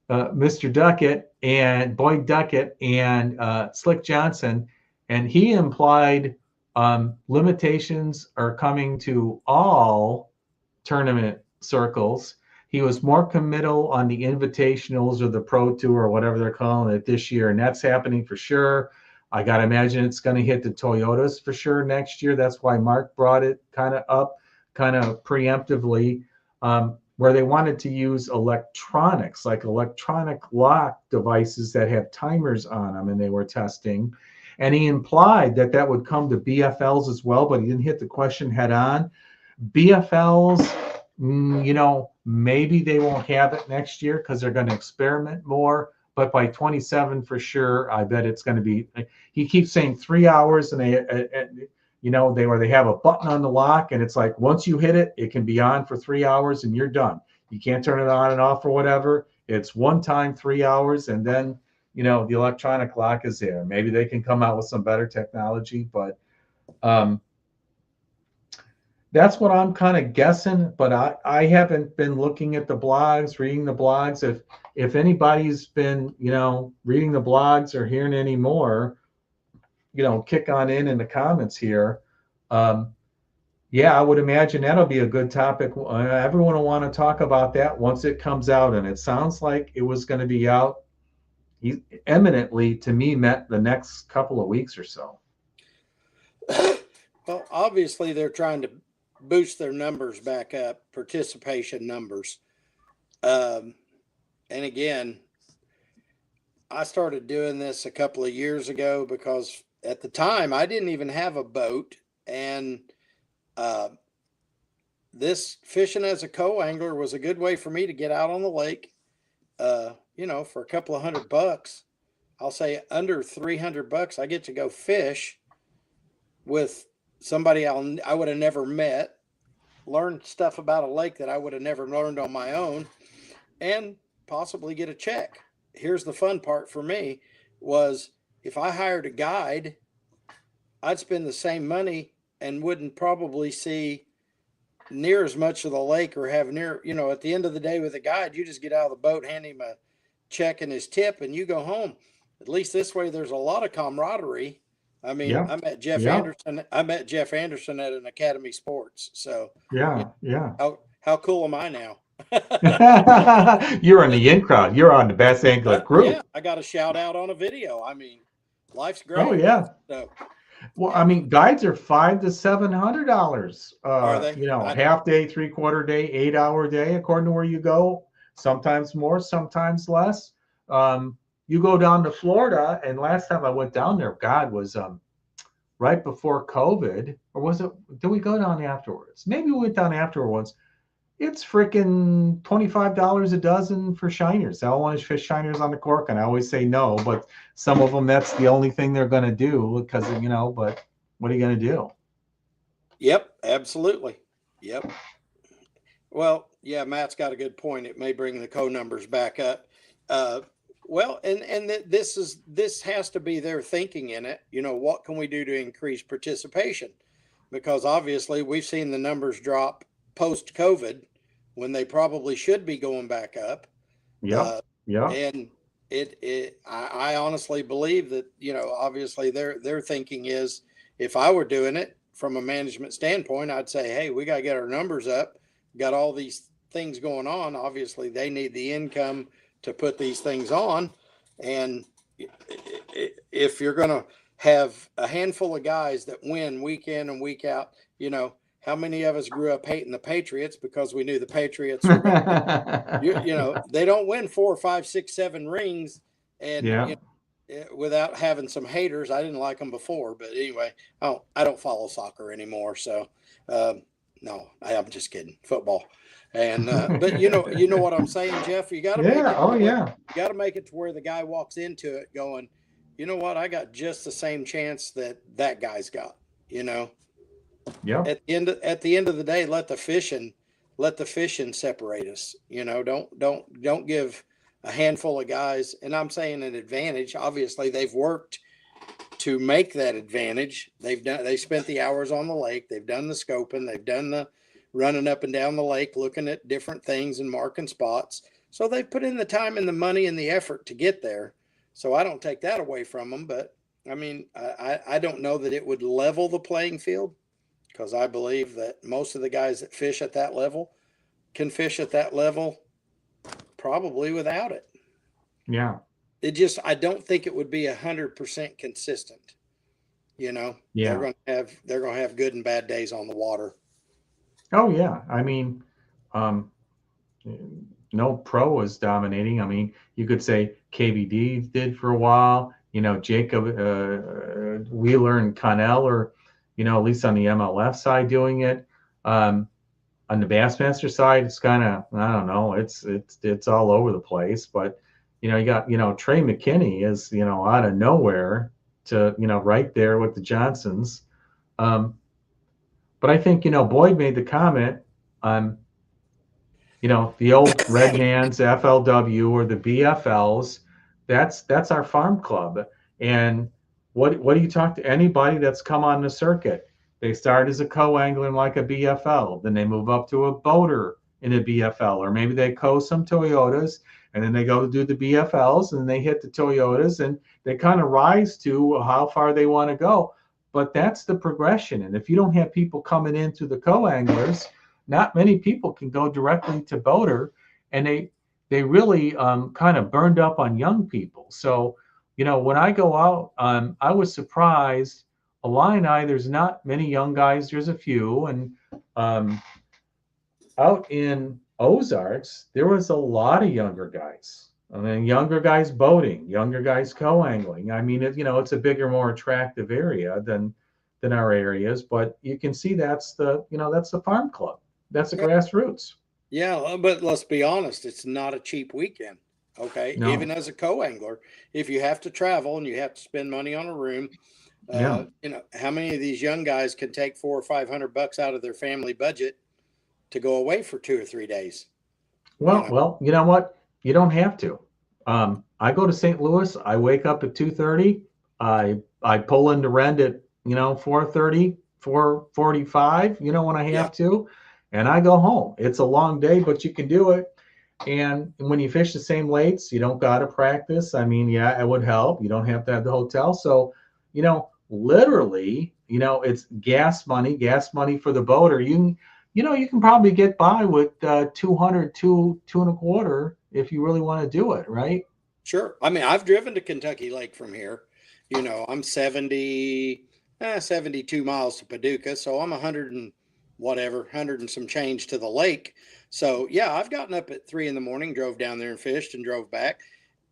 Mr. Duckett and Boyd Duckett and Slick Johnson, and he implied limitations are coming to all tournament circles. He was more committal on the invitationals or the Pro Tour or whatever they're calling it this year, and that's happening for sure. I got to imagine it's going to hit the Toyotas for sure next year. That's why Mark brought it kind of up, kind of preemptively, where they wanted to use electronics, like electronic lock devices that have timers on them, and they were testing. And he implied that would come to BFLs as well, but he didn't hit the question head on. BFLs, maybe they won't have it next year because they're going to experiment more. But by 27 for sure, I bet it's going to be. He keeps saying 3 hours, and they have a button on the lock, and it's like once you hit it, it can be on for 3 hours, and you're done. You can't turn it on and off or whatever. It's one time 3 hours, and then the electronic lock is there. Maybe they can come out with some better technology, but that's what I'm kind of guessing. But I haven't been looking at the blogs, reading the blogs. If anybody's been, reading the blogs or hearing any more, kick on in the comments here. I would imagine that'll be a good topic. Everyone will want to talk about that once it comes out. And it sounds like it was going to be out eminently, to me, meant the next couple of weeks or so. Well, obviously they're trying to boost their numbers back up, participation numbers. And again, I started doing this a couple of years ago because at the time I didn't even have a boat, and this fishing as a co-angler was a good way for me to get out on the lake. For a couple of $100, I'll say under $300, I get to go fish with somebody I would have never met, learn stuff about a lake that I would have never learned on my own, and possibly get a check. Here's the fun part for me was if I hired a guide, I'd spend the same money and wouldn't probably see near as much of the lake or have at the end of the day with a guide, you just get out of the boat, hand him a check and his tip, and you go home. At least this way, there's a lot of camaraderie. I met Jeff Anderson. I met Jeff Anderson at an Academy Sports. So how cool am I now? You're in the in crowd. You're on the Bass Angler group. Yeah, I got a shout out on a video. Life's great. Oh yeah. So, Well, I mean, guides are $500 to $700. Are they? You know, half day, 3/4 day, 8 hour day, according to where you go. Sometimes more, sometimes less. You go down to Florida, and last time I went down there, God, was right before COVID, or was it? Did we go down afterwards? Maybe we went down afterwards. It's freaking $25 a dozen for shiners. I want to fish shiners on the cork, and I always say no, but some of them, that's the only thing they're going to do because, but what are you going to do? Yep, absolutely. Yep. Well, yeah, Matt's got a good point. It may bring the numbers back up. Well, this has to be their thinking in it. What can we do to increase participation? Because obviously we've seen the numbers drop post COVID when they probably should be going back up. Yeah. And I honestly believe that, obviously their thinking is, if I were doing it from a management standpoint, I'd say, hey, we got to get our numbers up. Got all these things going on. Obviously they need the income to put these things on. And if you're going to have a handful of guys that win week in and week out, how many of us grew up hating the Patriots because we knew the Patriots were going to, they don't win 4, 5, 6, 7 rings. And without having some haters, I didn't like them before, but anyway, I don't follow soccer anymore. So, no, I'm just kidding. Football. And, but you know what I'm saying, Jeff, you got to you got to make it to where the guy walks into it going, you know what? I got just the same chance that guy's got, Yeah. At the end of the day, let the fishing separate us. Don't give a handful of guys, and I'm saying an advantage. Obviously they've worked to make that advantage. They spent the hours on the lake. They've done the scoping. They've done the running up and down the lake, looking at different things and marking spots. So they've put in the time and the money and the effort to get there. So I don't take that away from them, but I mean, I don't know that it would level the playing field, because I believe that most of the guys that fish at that level can fish at that level probably without it. Yeah. I don't think it would be 100% consistent. Yeah. They're going to have good and bad days on the water. Oh yeah. I mean, no pro is dominating. I mean, you could say KVD did for a while. Jacob Wheeler and Connell are, at least on the MLF side doing it. On the Bassmaster side, it's kind of, I don't know, it's all over the place. But you got Trey McKinney is out of nowhere to right there with the Johnsons. But I think Boyd made the comment on the old Red Hands FLW or the BFLs. That's our farm club. And what do you talk to anybody that's come on the circuit? They start as a co-angler in like a BFL, then they move up to a boater in a BFL, or maybe they some Toyotas, and then they go to do the BFLs, and they hit the Toyotas, and they kind of rise to how far they want to go. But that's the progression. And if you don't have people coming in through the co-anglers, not many people can go directly to boater, and they really kind of burned up on young people. So, when I go out, I was surprised. Illini, there's not many young guys. There's a few. And out in Ozarks, there was a lot of younger guys. I mean, younger guys boating, younger guys co-angling. I mean, it's a bigger, more attractive area than our areas. But you can see that's the farm club. That's the grassroots. Yeah, but let's be honest, it's not a cheap weekend. Okay, No. Even as a co-angler, if you have to travel and you have to spend money on a room, how many of these young guys can take $400 or $500 out of their family budget to go away for 2 or 3 days? Well, you know what? You don't have to. I go to St. Louis. I wake up at 2:30. I pull into Rend at 4:30, 4:45. When I have to, and I go home. It's a long day, but you can do it. And when you fish the same lakes, you don't got to practice. I mean, yeah, it would help. You don't have to have the hotel. So, literally, it's gas money for the boater. You can probably get by with 200, 2.25 if you really want to do it, right? Sure. I mean, I've driven to Kentucky Lake from here. I'm 70, 72 miles to Paducah. So I'm 100 and some change to the lake. So yeah, I've gotten up at 3 a.m, drove down there and fished and drove back.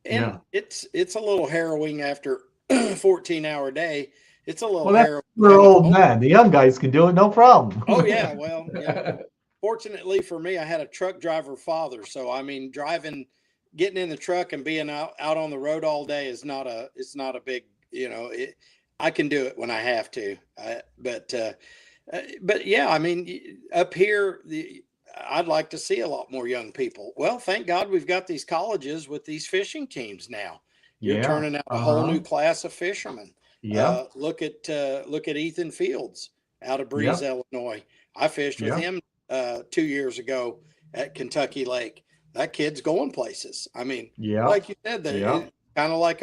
And Yeah. it's a little harrowing after 14-hour day. It's a little Well, that's harrowing for coming old home. men. The young guys can do it, no problem. Oh yeah. Well, fortunately for me, I had a truck driver father. So, I mean, getting in the truck and being out on the road all day it's not a big, I can do it when I have to. But yeah, I mean, up here, I'd like to see a lot more young people. Well, thank God we've got these colleges with these fishing teams now. You're Yeah. turning out a whole new class of fishermen. Yeah. Look at Ethan Fields out of Breeze, Yeah. Illinois. I fished with Yeah. him 2 years ago at Kentucky Lake. That kid's going places. I mean, Yeah. like you said, Yeah. kind of like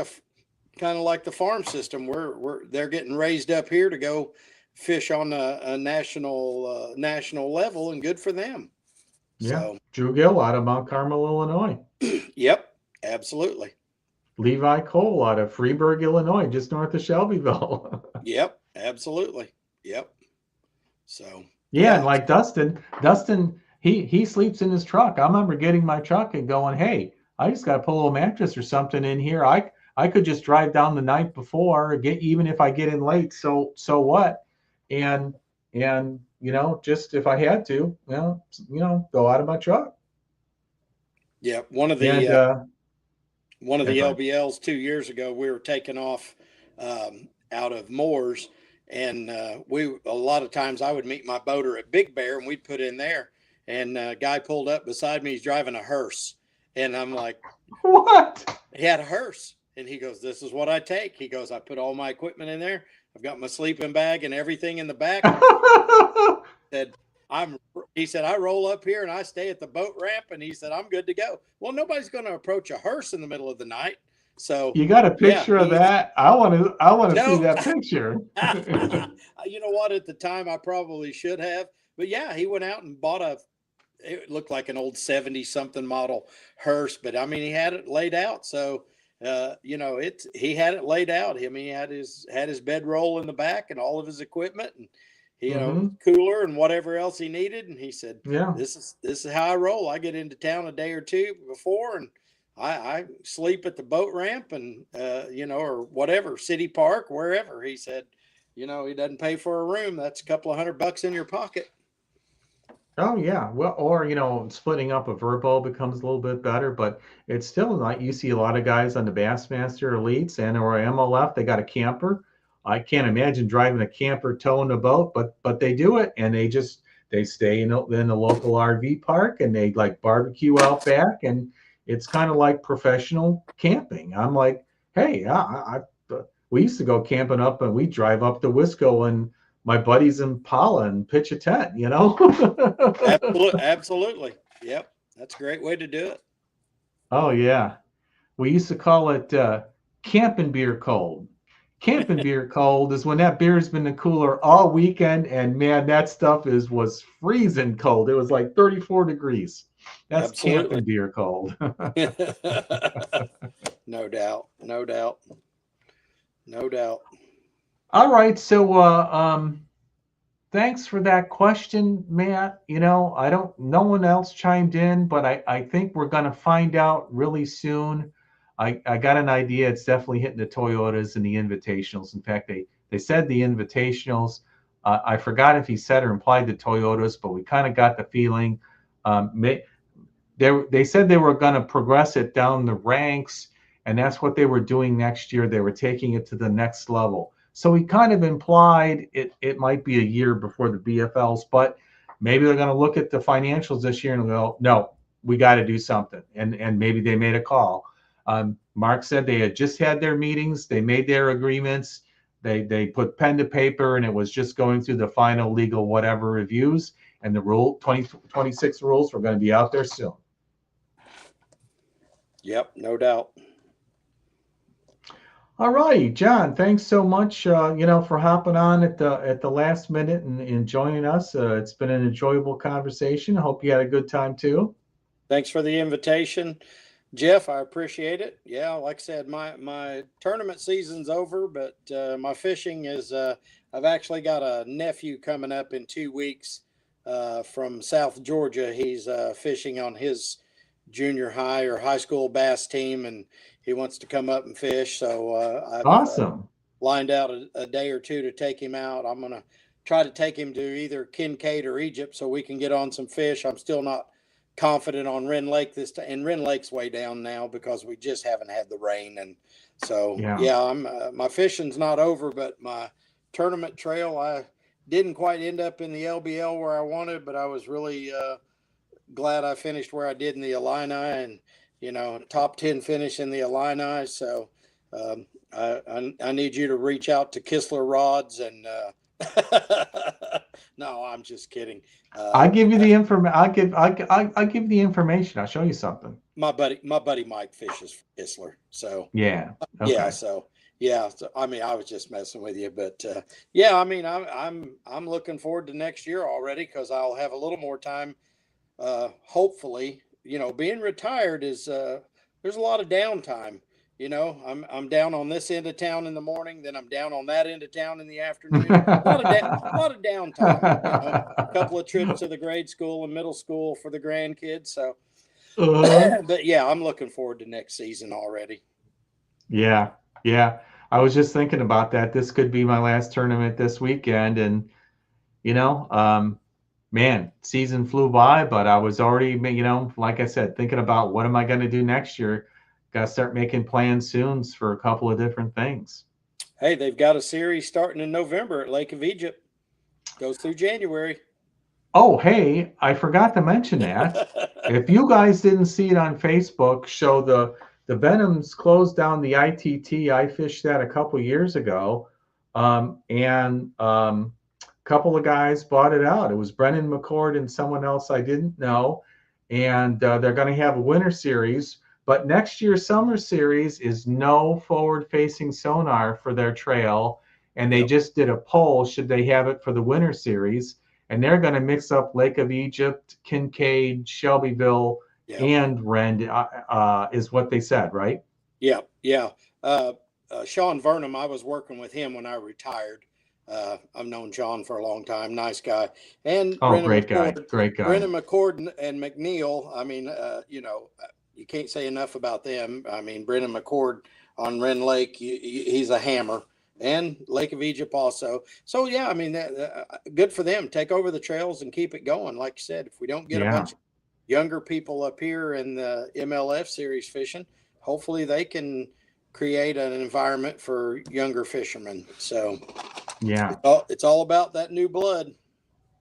the farm system. They're getting raised up here to go fish on a national level, and good for them. Yeah. So, Drew Gill out of Mount Carmel, Illinois. yep, absolutely. Levi Cole out of Freeburg, Illinois, just north of Shelbyville. Yep, absolutely. Yep. So, Yeah, and like Dustin, he sleeps in his truck. I remember getting my truck and going, "Hey, I just got to put a little mattress or something in here. I could just drive down the night before, even if I get in late. So what? And just if I had to, go out of my truck." yeah, one of the LBLs 2 years ago, we were taking off out of Moore's, and a lot of times I would meet my boater at Big Bear, and we'd put in there. And a guy pulled up beside me. He's driving a hearse, and I'm like, "What?" He had a hearse, and he goes, "This is what I take." He goes, "I put all my equipment in there. I've got my sleeping bag and everything in the back." He said, "I roll up here and I stay at the boat ramp," and he said, "I'm good to go." Well, nobody's going to approach a hearse in the middle of the night. So you got a picture of that? I want to see that picture. You know what? At the time, I probably should have, but yeah, he went out and bought it looked like an old 70-something model hearse, but I mean, he had it laid out. So, he had it laid out. I mean, he had his bedroll in the back and all of his equipment, and cooler and whatever else he needed. And he said, "Yeah, this is how I roll. I get into town a day or two before, and I sleep at the boat ramp and, or whatever, city park, wherever." He said, he doesn't pay for a room. That's a couple of $100 in your pocket. Oh yeah, well, or splitting up a Verbo becomes a little bit better, but it's still like you see a lot of guys on the Bassmaster Elites and or MLF. They got a camper. I can't imagine driving a camper towing a boat, but they do it, and they stay in the local RV park, and they like barbecue out back, and it's kind of like professional camping. I'm like, hey, we used to go camping up, and we drive up to Wisco and my buddies Impala and pitch a tent, Absolutely. Yep. That's a great way to do it. Oh yeah. We used to call it camping beer cold. Camping beer cold is when that beer's been in the cooler all weekend, and man, that stuff was freezing cold. It was like 34 degrees. That's camping beer cold. No doubt. All right, so thanks for that question, Matt. No one else chimed in, but I think we're gonna find out really soon. I got an idea. It's definitely hitting the Toyotas and the Invitationals. In fact, they said the Invitationals. I forgot if he said or implied the Toyotas, but we kind of got the feeling. They said they were going to progress it down the ranks, and that's what they were doing next year. They were taking it to the next level. So he kind of implied it might be a year before the BFLs, but maybe they're going to look at the financials this year and go, no, we got to do something. And maybe they made a call. Mark said they had just had their meetings. They made their agreements. They put pen to paper, and it was just going through the final legal whatever reviews. And the 2026 rules were going to be out there soon. Yep, no doubt. All right, John, thanks so much, for hopping on at the last minute and joining us. It's been an enjoyable conversation. I hope you had a good time too. Thanks for the invitation. Jeff, I appreciate it. Yeah, like I said, my tournament season's over, but my fishing is. I've actually got a nephew coming up in 2 weeks from South Georgia. He's fishing on his junior high or high school bass team, and he wants to come up and fish. So I've Awesome. lined out a day or two to take him out. I'm gonna try to take him to either Kincaid or Egypt so we can get on some fish. I'm still not confident on Wren Lake this time, and Wren Lake's way down now because we just haven't had the rain. And so yeah, I'm my fishing's not over, but my tournament trail, I didn't quite end up in the LBL where I wanted, but I was really glad I finished where I did in the Illini, and top 10 finish in the Illini. So I need you to reach out to Kistler Rods and no, I'm just kidding. I'll give you the information. I'll give you the information. I'll show you something. My buddy Mike fishes for Kistler. So yeah. Okay. Yeah. So yeah. So, I mean, I was just messing with you, but yeah, I mean, I'm looking forward to next year already because I'll have a little more time. Hopefully, being retired is there's a lot of downtime. I'm down on this end of town in the morning, then I'm down on that end of town in the afternoon. A lot of downtime. A couple of trips to the grade school and middle school for the grandkids. So, but yeah, I'm looking forward to next season already. Yeah. I was just thinking about that. This could be my last tournament this weekend, and man, season flew by, but I was already, like I said, thinking about what am I going to do next year. Got to start making plans soon for a couple of different things. Hey, they've got a series starting in November at Lake of Egypt. Goes through January. Oh, hey, I forgot to mention that. If you guys didn't see it on Facebook, show the Venoms closed down the ITT. I fished that a couple years ago, and a couple of guys bought it out. It was Brennan McCord and someone else I didn't know, and they're going to have a winter series. But next year's summer series is no forward-facing sonar for their trail, and they just did a poll, should they have it for the winter series, and they're going to mix up Lake of Egypt, Kincaid, Shelbyville, and Wren, is what they said, right? Yeah. Sean Vernum, I was working with him when I retired. I've known Sean for a long time. Nice guy. And great guy. Brennan McCord and McNeil, I mean, you can't say enough about them. I mean, Brennan McCord on Wren Lake, he's a hammer, and Lake of Egypt also. So, yeah, I mean, good for them. Take over the trails and keep it going. Like you said, if we don't get a bunch of younger people up here in the MLF series fishing, hopefully they can create an environment for younger fishermen. So, yeah, it's all about that new blood.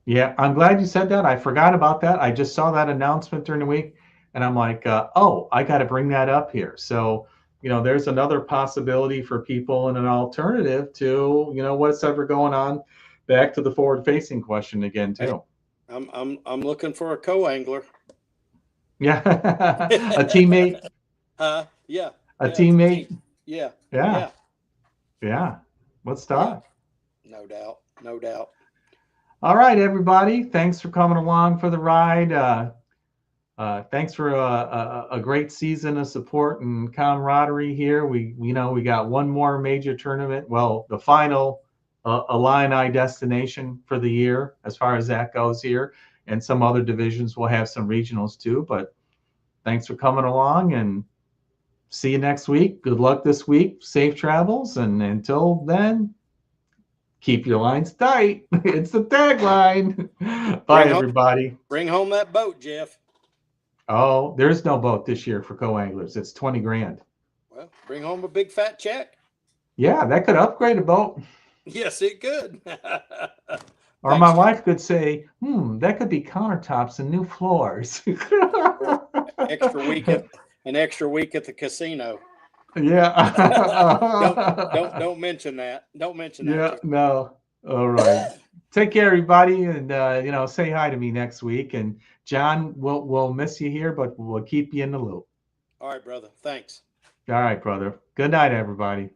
Yeah, I'm glad you said that. I forgot about that. I just saw that announcement during the week. And I'm like, oh, I got to bring that up here. So, there's another possibility for people and an alternative to, what's ever going on. Back to the forward-facing question again, too. I'm looking for a co-angler. Yeah, a teammate. Yeah. A teammate. Yeah. Let's talk. No doubt. All right, everybody. Thanks for coming along for the ride. Thanks for a great season of support and camaraderie here. We got one more major tournament. Well, the final Illini destination for the year, as far as that goes here, and some other divisions will have some regionals too. But thanks for coming along, and see you next week. Good luck this week. Safe travels, and until then, keep your lines tight. It's the tagline. Bye, everybody. Bring home that boat, Jeff. Oh, there's no boat this year for co-anglers. It's 20 grand. Well, bring home a big fat check. Yeah, that could upgrade a boat. Yes, it could. Or my wife could say, that could be countertops and new floors. An extra week at the casino. Yeah. Don't mention that. Don't mention that. Yeah, no. All right. Take care, everybody, and say hi to me next week. And John, we'll miss you here, but we'll keep you in the loop. All right, brother. Thanks. All right, brother. Good night, everybody.